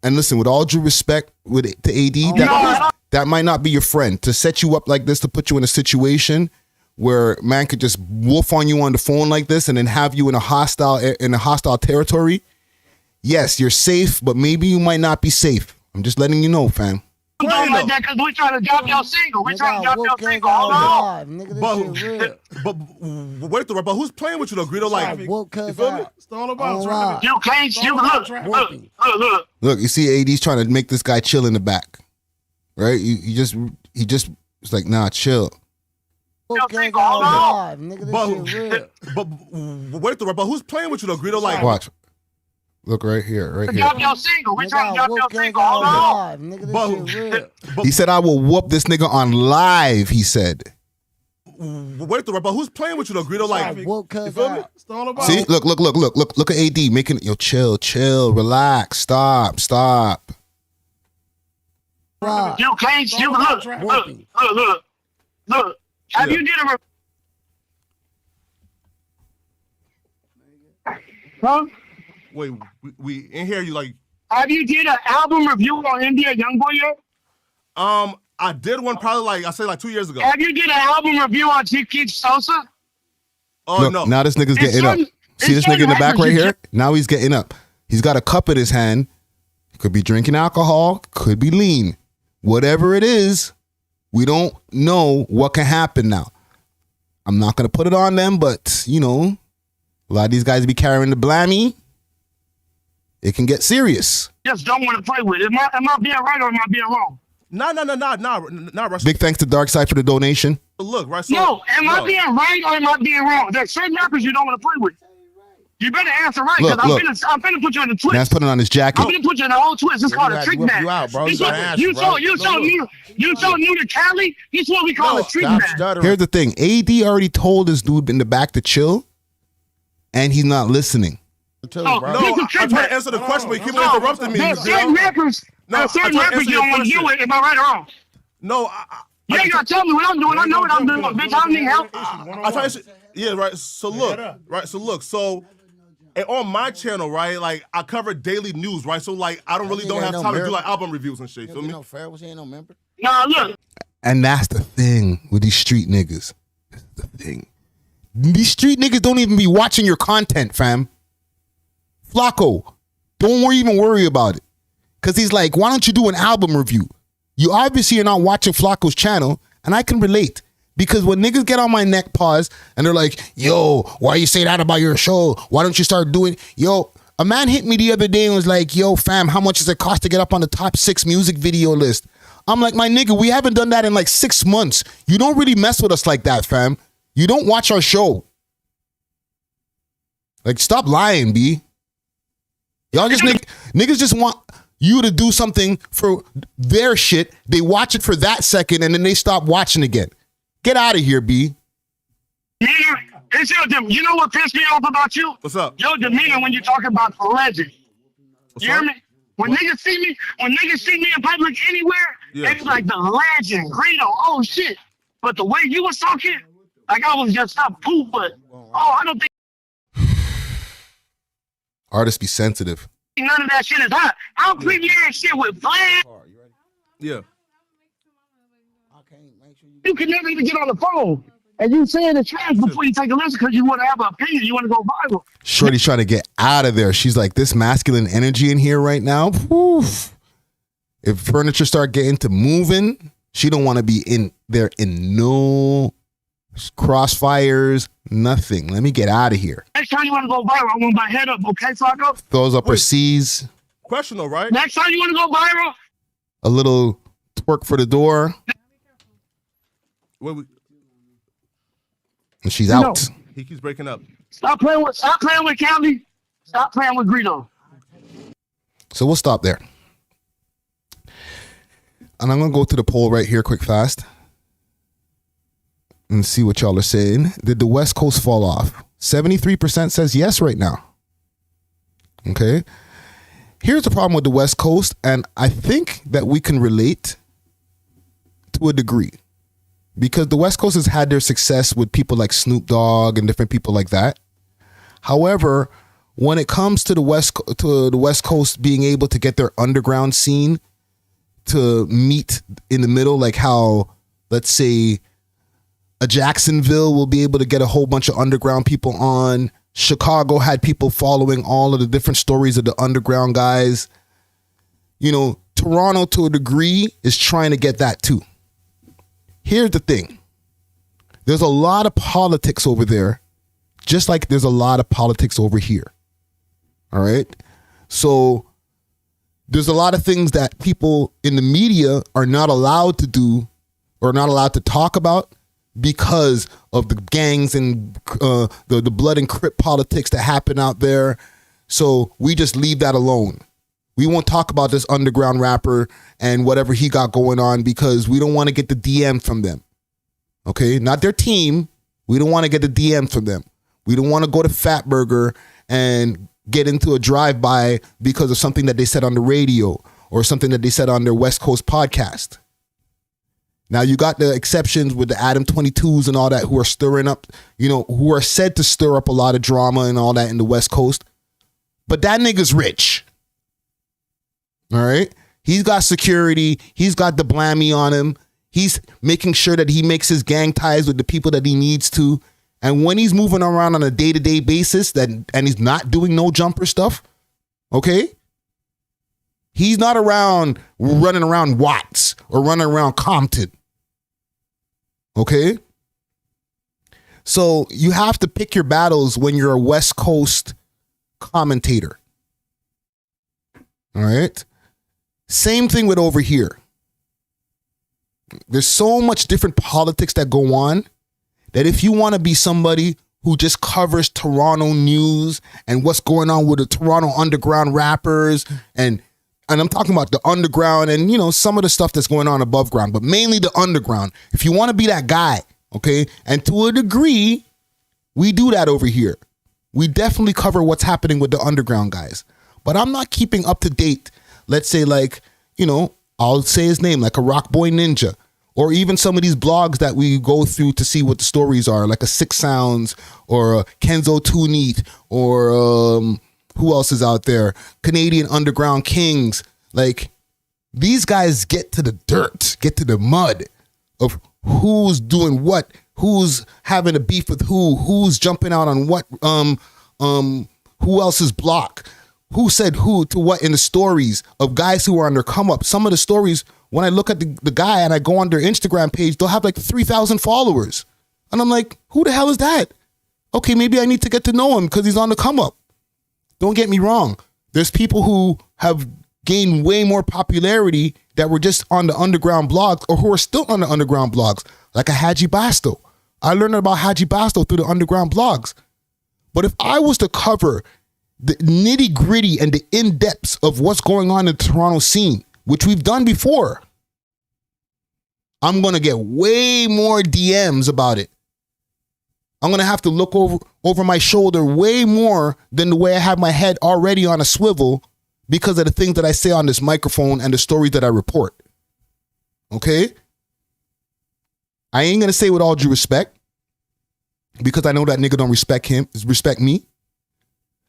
And listen, with all due respect to AD, that might not be your friend. To set you up like this, to put you in a situation where man could just wolf on you on the phone like this and then have you in a hostile territory. Yes, you're safe, but maybe you might not be safe. I'm just letting you know, fam. I'm doing like that because we trying to drop your single. We trying to drop your single. Hold on. But who's playing with you though, Greedo? Like, whoop cuz you feel me? out. It's all about Alright. You can't. You look. Look, you see AD's trying to make this guy chill in the back. Right? He just it's like, nah, chill. Whoop cuz out. Nigga, this shit real. But who's playing with you though, Greedo? Like, Watch. Look right here, right here. Drop your single. We trying to drop your single. Hold on. Nigga, this shit real. He said, I will whoop this nigga on live, he said. But who's playing with you though, Greedo? Like, Whoop cuz you feel me? out. It's all about. See, look at AD making yo chill, relax, stop. You can't. You look. Have you did Huh? Wait, we in here. You like? Have you did an album review on NBA YoungBoy yet? I did one probably like 2 years ago. Have you did an album review on Chiquit Sosa? Oh Look, no! now this nigga's getting up. See this nigga in the back right here? Now he's getting up. He's got a cup in his hand. Could be drinking alcohol, could be lean. Whatever it is, we don't know what can happen now. I'm not gonna put it on them, but a lot of these guys be carrying the blammy. It can get serious. Just don't want to play with it. Am I being right or am I being wrong? Nah, Russell. Big thanks to Dark Side for the donation. Look, right? So, No, am I being right or am I being wrong? There's certain rappers you don't want to play with. You better answer right, because I'm finna put you in the twist. Man's putting on his jacket. I'm gonna put you in the whole twist. It's called a trick bag. You so new to Cali. This is what we call a trick bag. Here's the thing. AD already told this dude in the back to chill, and he's not listening. I'm trying to answer the question, but you keep interrupting me. There's certain rappers you don't want to deal with. Am I right or wrong? No, you ain't gotta tell me what I'm doing. I know what I'm doing. Bitch, I don't need help. I try to. Yeah, right. So look. So and on my channel, right, like I cover daily news, right? So like I don't have time to do like album reviews and shit. Feel me? Nah, look. And that's the thing with these street niggas. That's the thing. These street niggas don't even be watching your content, fam. Flakko, don't even worry about it. Cause he's like, why don't you do an album review? You obviously are not watching Flakko's channel, and I can relate. Because when niggas get on my neck, pause, and they're like, yo, why you say that about your show? Why don't you start doing, yo, a man hit me the other day and was like, yo, fam, how much does it cost to get up on the top 6 music video list? I'm like, my nigga, we haven't done that in like 6 months. You don't really mess with us like that, fam. You don't watch our show. Like, stop lying, B. Y'all just, niggas just want you to do something for their shit. They watch it for that second, and then they stop watching again. Get out of here, B. It's you know what pissed me off about you? What's up? Your demeanor when you talk about the legend. You hear me? When niggas see me in public anywhere, it's like the legend, Greedo, oh shit. But the way you was talking, like I was just a poop, but I don't think artists be sensitive. None of that shit is hot. I'll premiere shit with Vlad. Yeah. You can never even get on the phone. And you saying the trash before you take a listen because you want to have an opinion. You want to go viral. Shorty's trying to get out of there. She's like, this masculine energy in here right now. Woof. If furniture start getting to moving, she don't want to be in there in no crossfires, nothing. Let me get out of here. Next time you want to go viral, I want my head up, okay, Flakko? Throws up her C's. Question though, right? Next time you want to go viral? A little twerk for the door. And she's out. He keeps breaking up. Stop playing with County. Stop playing with Greedo. So we'll stop there. And I'm going to go to the poll right here quick fast and see what y'all are saying. Did the West Coast fall off? 73% says yes right now. Okay. Here's the problem with the West Coast, and I think that we can relate to a degree. Because the West Coast has had their success with people like Snoop Dogg and different people like that. However, when it comes to the West Coast being able to get their underground scene to meet in the middle, like how, let's say, a Jacksonville will be able to get a whole bunch of underground people on. Chicago had people following all of the different stories of the underground guys. You know, Toronto to a degree is trying to get that too. Here's the thing. There's a lot of politics over there, just like there's a lot of politics over here. All right? So there's a lot of things that people in the media are not allowed to do or not allowed to talk about because of the gangs and the blood and crip politics that happen out there. So we just leave that alone. We won't talk about this underground rapper and whatever he got going on because we don't want to get the DM from them. Okay? Not their team. We don't want to get the DM from them. We don't want to go to Fatburger and get into a drive-by because of something that they said on the radio or something that they said on their West Coast podcast. Now, you got the exceptions with the Adam 22s and all that who are stirring up, you know, who are said to stir up a lot of drama and all that in the West Coast. But that nigga's rich. All right. He's got security. He's got the blammy on him. He's making sure that he makes his gang ties with the people that he needs to. And when he's moving around on a day-to-day basis and he's not doing no jumper stuff, okay, he's not around running around Watts or running around Compton. Okay. So you have to pick your battles when you're a West Coast commentator. All right. Same thing with over here. There's so much different politics that go on that if you want to be somebody who just covers Toronto news and what's going on with the Toronto underground rappers and I'm talking about the underground and, some of the stuff that's going on above ground, but mainly the underground. If you want to be that guy, okay, and to a degree, we do that over here. We definitely cover what's happening with the underground guys. But I'm not keeping up to date, let's say I'll say his name, like a Rock Boy Ninja, or even some of these blogs that we go through to see what the stories are, like a Six Sounds or a Kenzo Too Neat or who else is out there? Canadian Underground Kings. Like, these guys get to the dirt, get to the mud of who's doing what, who's having a beef with who's jumping out on what, who else's block, who said who to what in the stories of guys who are on their come up. Some of the stories, when I look at the guy and I go on their Instagram page, they'll have like 3,000 followers. And I'm like, who the hell is that? Okay, maybe I need to get to know him because he's on the come up. Don't get me wrong. There's people who have gained way more popularity that were just on the underground blogs or who are still on the underground blogs, like a Haji Basto. I learned about Haji Basto through the underground blogs. But if I was to cover the nitty gritty and the in-depths of what's going on in the Toronto scene, which we've done before, I'm going to get way more DMs about it. I'm going to have to look over my shoulder way more than the way I have my head already on a swivel because of the things that I say on this microphone and the stories that I report. Okay? I ain't going to say with all due respect because I know that nigga don't respect me.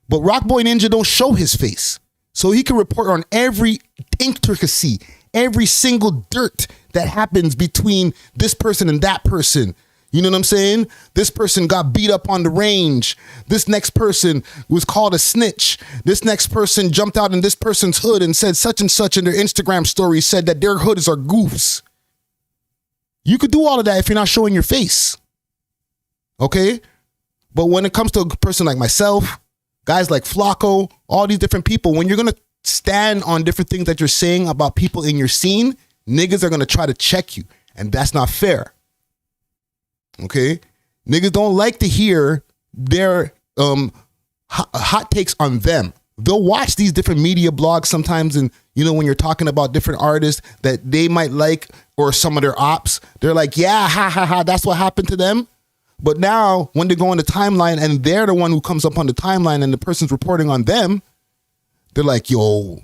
But Rock Boy Ninja don't show his face. So he can report on every intricacy, every single dirt that happens between this person and that person. You know what I'm saying? This person got beat up on the range. This next person was called a snitch. This next person jumped out in this person's hood and said such and such in their Instagram story, said that their hoods are goofs. You could do all of that if you're not showing your face. Okay? But when it comes to a person like myself, guys like Flakko, all these different people, when you're going to stand on different things that you're saying about people in your scene, niggas are going to try to check you. And that's not fair. Okay? Niggas don't like to hear their hot takes on them. They'll watch these different media blogs sometimes, and when you're talking about different artists that they might like or some of their ops, they're like, yeah, ha ha ha, that's what happened to them. But now when they go on the timeline and they're the one who comes up on the timeline and the person's reporting on them, they're like, yo,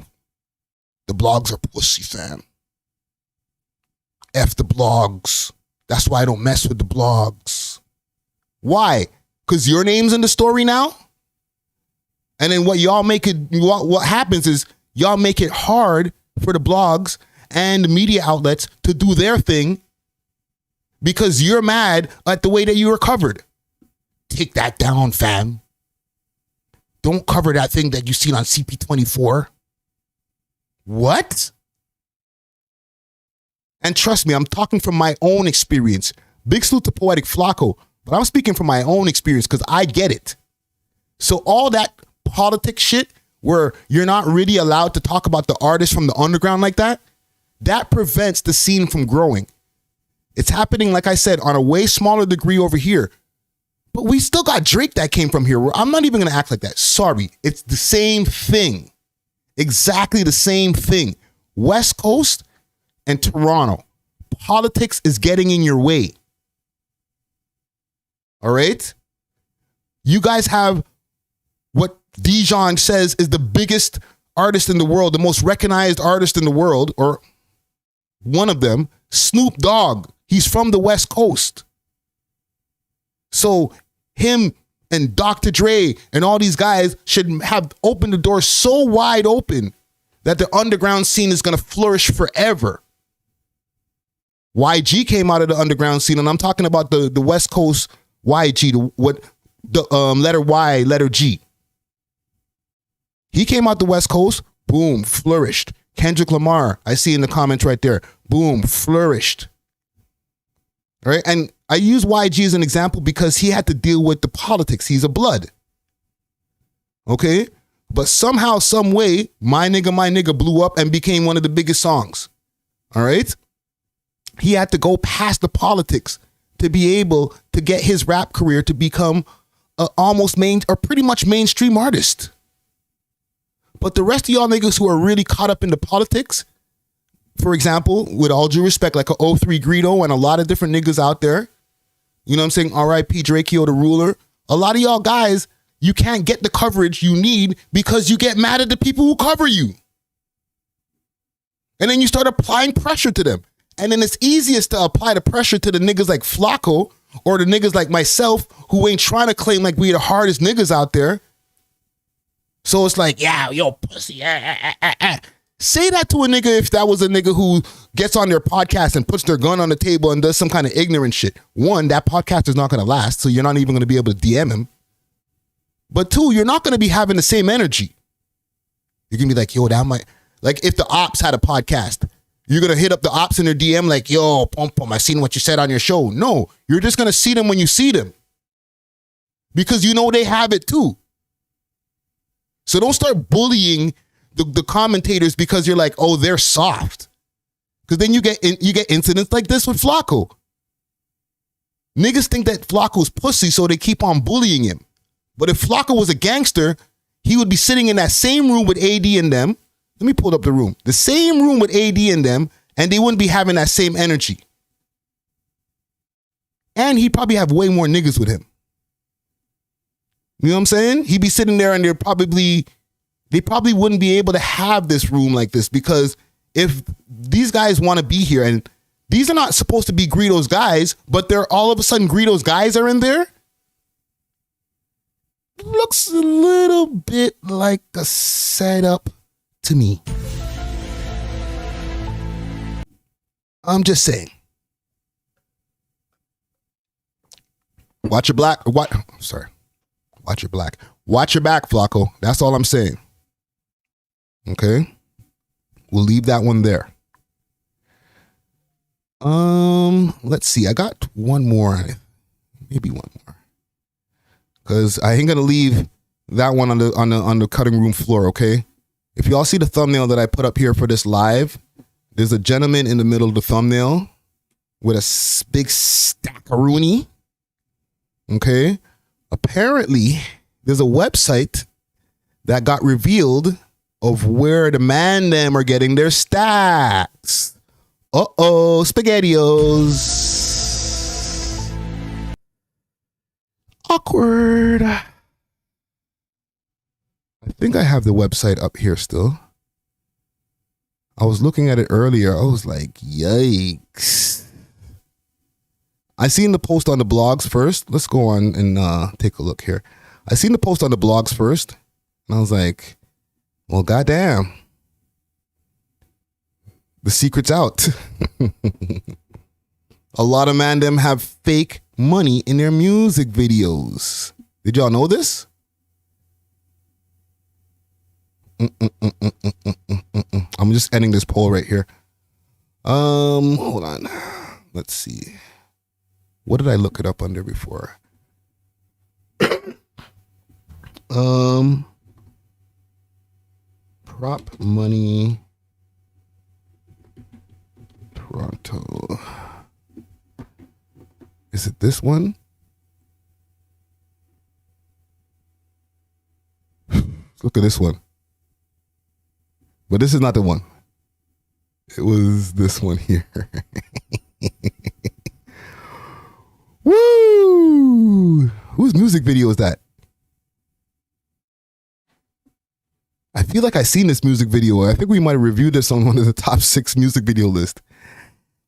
the blogs are pussy, fam. F the blogs. That's why I don't mess with the blogs. Why? Because your name's in the story now? And then what happens is y'all make it hard for the blogs and the media outlets to do their thing because you're mad at the way that you were covered. Take that down, fam. Don't cover that thing that you seen on CP24. What? And trust me, I'm talking from my own experience. Big salute to Poetik Flakko, but I'm speaking from my own experience because I get it. So all that politics shit where you're not really allowed to talk about the artists from the underground like that, that prevents the scene from growing. It's happening, like I said, on a way smaller degree over here. But we still got Drake that came from here. I'm not even going to act like that. Sorry. It's the same thing. Exactly the same thing. West Coast and Toronto. Politics is getting in your way. All right? You guys have what Dijon says is the biggest artist in the world, the most recognized artist in the world, or one of them, Snoop Dogg. He's from the West Coast. So him and Dr. Dre and all these guys should have opened the door so wide open that the underground scene is going to flourish forever. YG came out of the underground scene, and I'm talking about the West Coast YG, the letter Y, letter G. He came out the West Coast, boom, flourished. Kendrick Lamar, I see in the comments right there, boom, flourished. All right, and I use YG as an example because he had to deal with the politics. He's a blood. Okay? But somehow, some way, My Nigga blew up and became one of the biggest songs. All right? he had to go past the politics to be able to get his rap career to become a almost pretty much mainstream artist. But the rest of y'all niggas who are really caught up in the politics, for example, with all due respect, like a 03 Greedo and a lot of different niggas out there, you know what I'm saying? R.I.P. Drakeo the Ruler. A lot of y'all guys, you can't get the coverage you need because you get mad at the people who cover you. And then you start applying pressure to them. And then it's easiest to apply the pressure to the niggas like Flakko or the niggas like myself who ain't trying to claim like we the hardest niggas out there. So it's like, yeah, yo, pussy. Say that to a nigga if that was a nigga who gets on their podcast and puts their gun on the table and does some kind of ignorant shit. One, that podcast is not going to last, so you're not even going to be able to DM him. But two, you're not going to be having the same energy. You're going to be like, yo, that might... Like if the Ops had a podcast, you're going to hit up the Ops in their DM like, yo, pum, I seen what you said on your show. No, you're just going to see them when you see them. Because you know they have it too. So don't start bullying the commentators because you're like, oh, they're soft. Because then you get incidents like this with Flakko. Niggas think that Flacco's pussy, so they keep on bullying him. But if Flakko was a gangster, he would be sitting in that same room with AD and them. Let me pull up the room. The same room with AD and them, and they wouldn't be having that same energy. And he'd probably have way more niggas with him. You know what I'm saying? He'd be sitting there and they probably wouldn't be able to have this room like this because if these guys want to be here, and these are not supposed to be Greedo's guys, but they're all of a sudden Greedo's guys are in there. Looks a little bit like a setup to me. I'm just saying. Watch your black. Watch your black. Watch your back, Flakko. That's all I'm saying. Okay? We'll leave that one there. Let's see. I got one more. Maybe one more. Because I ain't gonna leave that one on the cutting room floor, okay? If y'all see the thumbnail that I put up here for this live, there's a gentleman in the middle of the thumbnail with a big stackaroonie. Okay? Apparently, there's a website that got revealed of where the man them are getting their stacks. Uh-oh, SpaghettiOs. Awkward. I think I have the website up here still. I was looking at it earlier. I was like, yikes. I seen the post on the blogs first. Let's go on and take a look here. I seen the post on the blogs first. And I was like, well, goddamn. The secret's out. A lot of man them have fake money in their music videos. Did y'all know this? I'm just ending this poll right here. Hold on. Let's see. What did I look it up under before? Prop money Toronto. Is it this one? Look at this one. But this is not the one. It was this one here. Woo! Whose music video is that? I feel like I've seen this music video. I think we might have reviewed this on one of the top 6 music video list.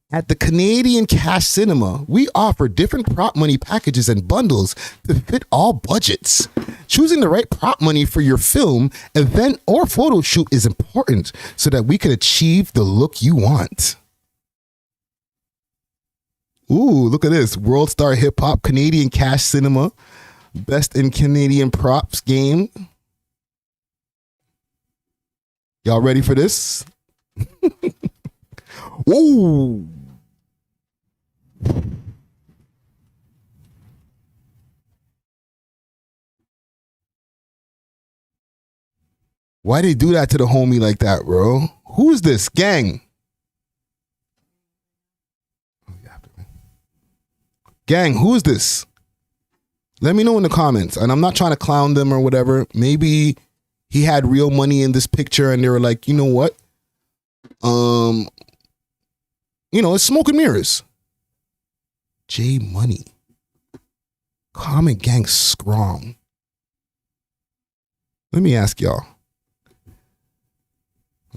At the Canadian Cash Cinema, we offer different prop money packages and bundles to fit all budgets. Choosing the right prop money for your film, event, or photo shoot is important so that we can achieve the look you want. Ooh, look at this. World Star Hip Hop, Canadian Cash Cinema, Best in Canadian Props game. Y'all ready for this? Whoa. Why they do that to the homie like that, bro? Who is this gang? Gang, who is this? Let me know in the comments. And I'm not trying to clown them or whatever. Maybe he had real money in this picture and they were like, you know what? It's smoke and mirrors. J Money. Comment gang strong. Let me ask y'all.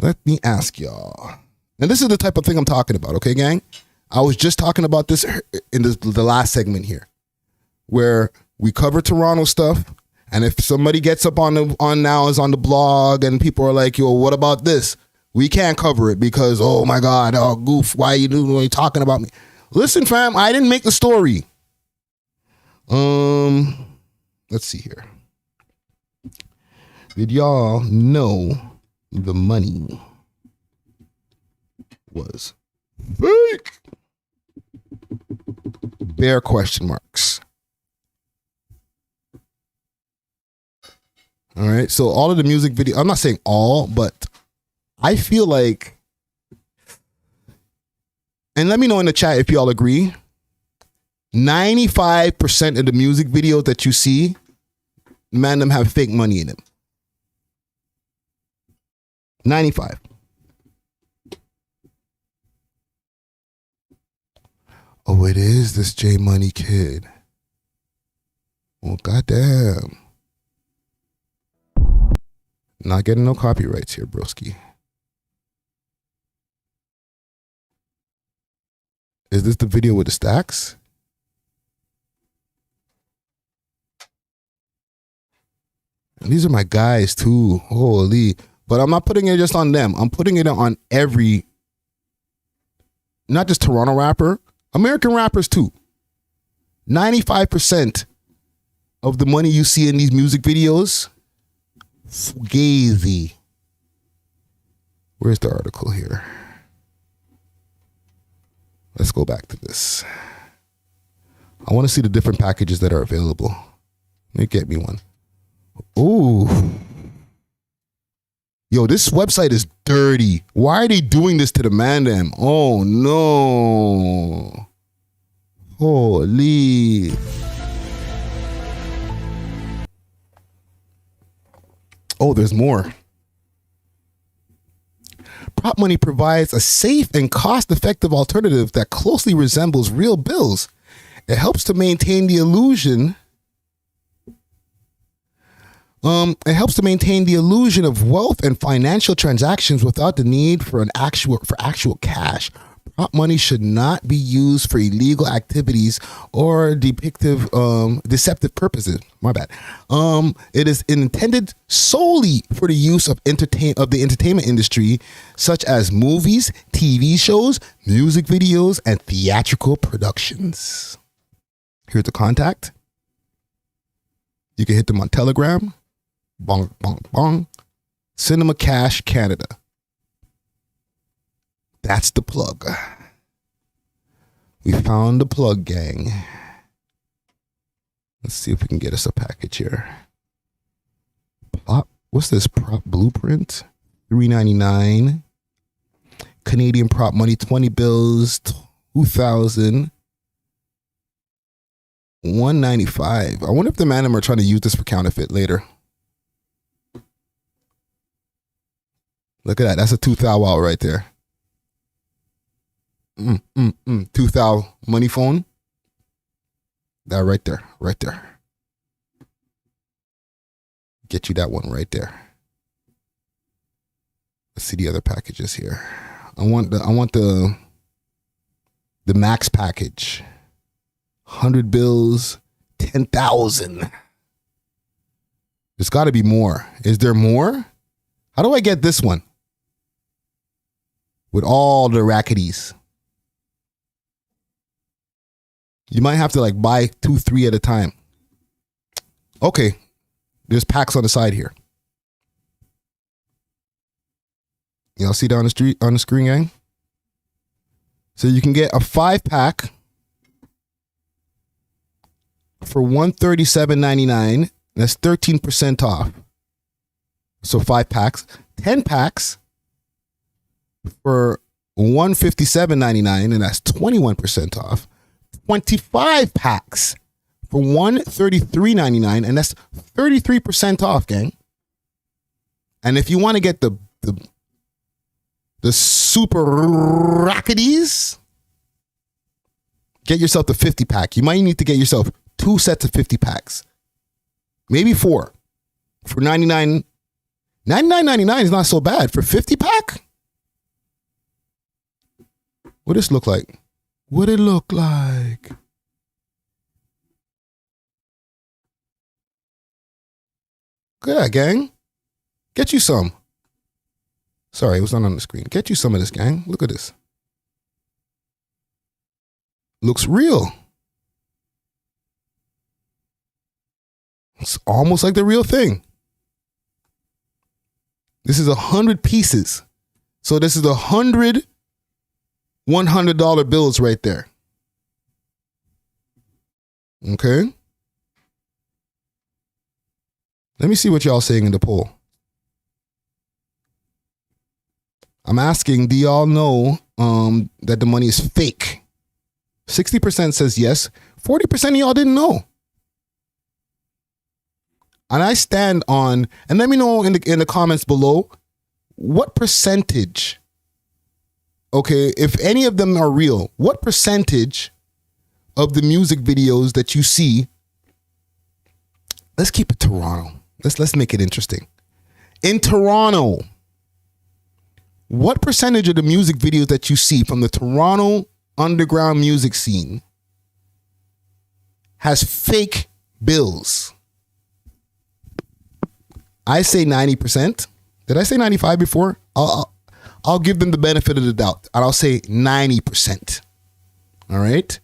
And this is the type of thing I'm talking about, okay, gang? I was just talking about this in the last segment here, where we cover Toronto stuff, and if somebody gets up on now is on the blog, and people are like, "Yo, what about this?" We can't cover it because, oh my God, oh goof, why are you talking about me? Listen, fam, I didn't make the story. Let's see here. Did y'all know the money was fake? Bare question marks. All right, so all of the music video, I'm not saying all, but I feel like, and let me know in the chat if y'all agree, 95% of the music videos that you see, man, them have fake money in them. 95. Oh, it is this J Money kid. Well, goddamn. Not getting no copyrights here, broski. Is this the video with the stacks? And these are my guys too. Holy. But I'm not putting it just on them. I'm putting it on every, not just Toronto rapper, American rappers too. 95% of the money you see in these music videos, fugazi. Where's the article here? Let's go back to this. I want to see the different packages that are available. Let me get me one. Ooh. Yo, this website is dirty. Why are they doing this to the man them? Oh no. Holy. Oh, there's more. Prop money provides a safe and cost-effective alternative that closely resembles real bills. It helps to maintain the illusion. Of wealth and financial transactions without the need for actual cash. Prop money should not be used for illegal activities or deceptive purposes. My bad. It is intended solely for the use of the entertainment industry, such as movies, TV shows, music videos, and theatrical productions. Here's the contact. You can hit them on Telegram. Bong, bong, bong. Cinema Cash Canada. That's the plug. We found the plug, gang. Let's see if we can get us a package here. What's this? Prop Blueprint? $3.99. Canadian prop money, 20 bills, 2,000. $195. I wonder if the man are trying to use this for counterfeit later. Look at that. That's a 2,000 right there. 2,000 money phone. That right there. Right there. Get you that one right there. Let's see the other packages here. I want the max package. 100 bills, 10,000. There's got to be more. Is there more? How do I get this one? With all the racketies. You might have to like buy 2, 3 at a time. Okay. There's packs on the side here. Y'all see down the street on the screen, gang? So you can get a 5-pack for $137.99. That's 13% off. So 5 packs. 10 packs for $157.99, and that's 21% off. 25 packs for $133.99, and that's 33% off, gang. And if you want to get the super racketies, get yourself the 50 pack. You might need to get yourself 2 sets of 50 packs, maybe 4 for $99. $99.99 is not so bad for 50 pack. What does this look like? What it look like? Look at that, gang. Get you some. Sorry, it was not on the screen. Get you some of this, gang. Look at this. Looks real. It's almost like the real thing. This is 100 pieces. So this is 100 $100 bills right there. Okay. Let me see what y'all saying in the poll. I'm asking, do y'all know that the money is fake? 60% says yes. 40% of y'all didn't know. And I stand on, and let me know in the comments below, what percentage, okay, if any of them are real, what percentage of the music videos that you see, let's keep it Toronto. Let's make it interesting. In Toronto, what percentage of the music videos that you see from the Toronto underground music scene has fake bills? I say 90%. Did I say 95 before? I'll give them the benefit of the doubt, and I'll say 90%. All right?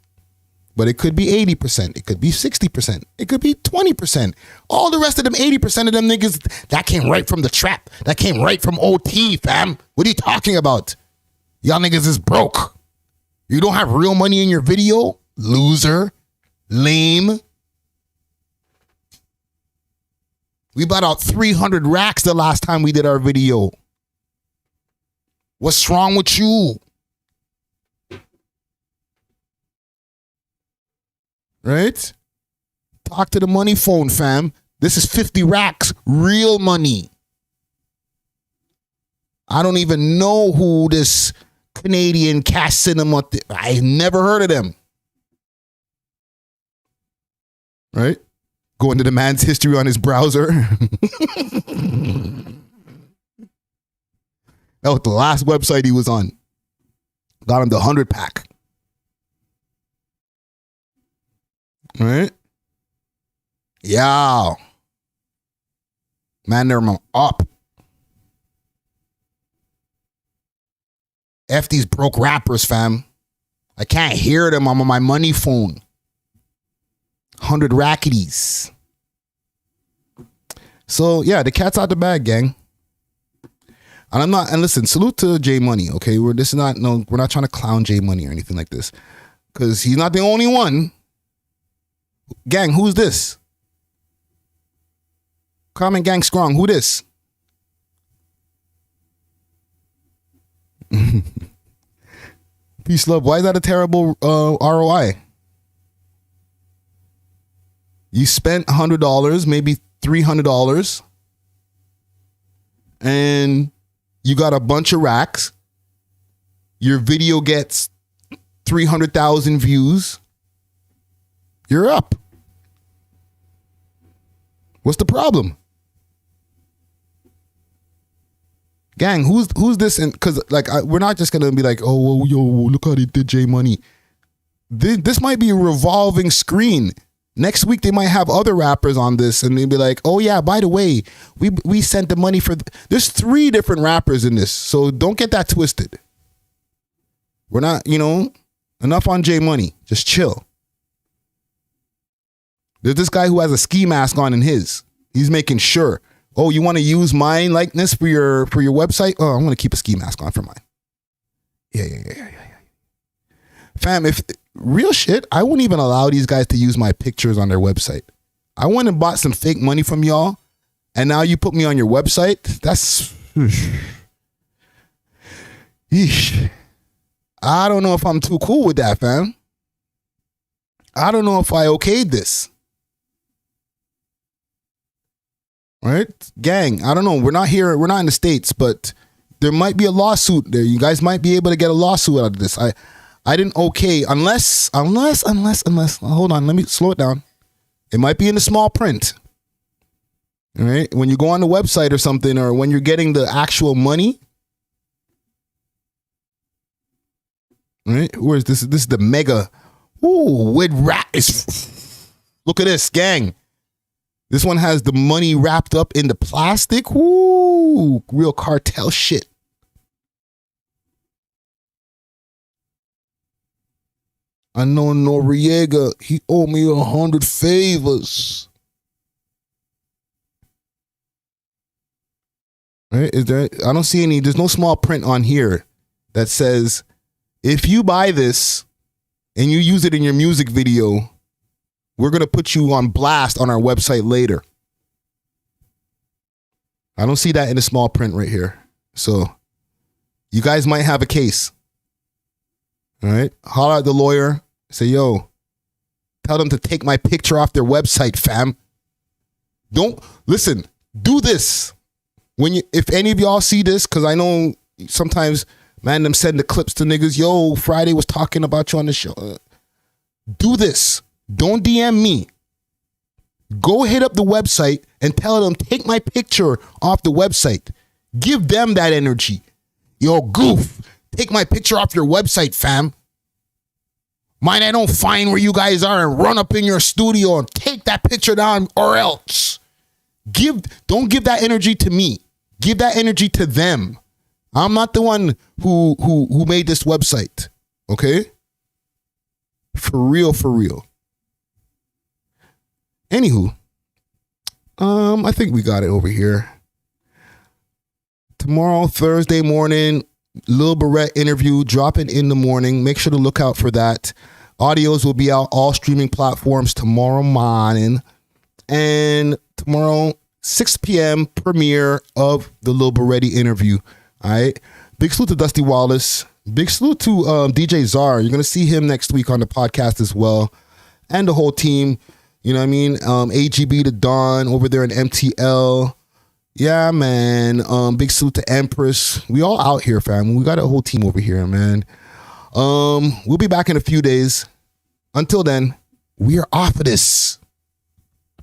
But it could be 80%. It could be 60%. It could be 20%. All the rest of them, 80% of them niggas, that came right from the trap. That came right from OT, fam. What are you talking about? Y'all niggas is broke. You don't have real money in your video? Loser. Lame. We bought out 300 racks the last time we did our video. What's wrong with you? Right? Talk to the money phone, fam. This is 50 racks, real money. I don't even know who this Canadian Cash Cinema, I've never heard of them. Right? Go into the man's history on his browser. That was the last website he was on. Got him the 100 pack. All right? Yeah. Man, they're up. F these broke rappers, fam. I can't hear them. I'm on my money phone. 100 racketies. So yeah, the cat's out the bag, gang. And I'm not, and listen, salute to J Money, okay? We're not trying to clown J Money or anything like this. Because he's not the only one. Gang, who's this? Comment gang strong, who this? Peace, love. Why is that a terrible ROI? You spent $100, maybe $300, and you got a bunch of racks. Your video gets 300,000 views. You're up. What's the problem? Gang, who's this? Because we're not just gonna be like, oh, yo, look how they did J Money. This might be a revolving screen. Next week they might have other rappers on this, and they'd be like, oh yeah, by the way, we sent the money for. There's 3 different rappers in this, so don't get that twisted. We're not, enough on J Money. Just chill. There's this guy who has a ski mask on in his. He's making sure. Oh, you want to use my likeness for your website? Oh, I'm going to keep a ski mask on for mine. Yeah. Fam, if real shit, I wouldn't even allow these guys to use my pictures on their website. I went and bought some fake money from y'all, and now you put me on your website? That's... Yeesh. I don't know if I'm too cool with that, fam. I don't know if I okayed this. Right? Gang, I don't know. We're not here. We're not in the States, but there might be a lawsuit there. You guys might be able to get a lawsuit out of this. I didn't okay unless, hold on, let me slow it down. It might be in the small print. All right? When you go on the website or something, or when you're getting the actual money. All right? Where is this? This is the mega. Ooh, with rat. Look at this, gang. This one has the money wrapped up in the plastic. Ooh, real cartel shit. I know Noriega, he owed me 100 favors. Right? Is there? I don't see any. There's no small print on here that says if you buy this and you use it in your music video, we're going to put you on blast on our website later. I don't see that in the small print right here. So you guys might have a case. All right. Holler at the lawyer. Say, yo, tell them to take my picture off their website, fam. Don't listen. Do this. If any of y'all see this, because I know sometimes, man, them send the clips to niggas. Yo, Friday was talking about you on the show. Do this. Don't DM me. Go hit up the website and tell them, take my picture off the website. Give them that energy. Yo, goof, take my picture off your website, fam. Mind I don't find where you guys are and run up in your studio and take that picture down, or else. Don't give that energy to me. Give that energy to them. I'm not the one who made this website. Okay? For real, for real. Anywho, I think we got it over here. Tomorrow, Thursday morning, Lil Barrett interview dropping in the morning. Make sure to look out for that. Audios will be out all streaming platforms tomorrow morning. And tomorrow, 6 p.m. premiere of the Lil Barrett interview. All right. Big salute to Dusty Wallace. Big salute to DJ Czar. You're going to see him next week on the podcast as well. And the whole team. You know what I mean? AGB to Dawn over there in MTL. Yeah, man. Big salute to Empress. We all out here, fam. We got a whole team over here, man. We'll be back in a few days. Until then, we are off of this.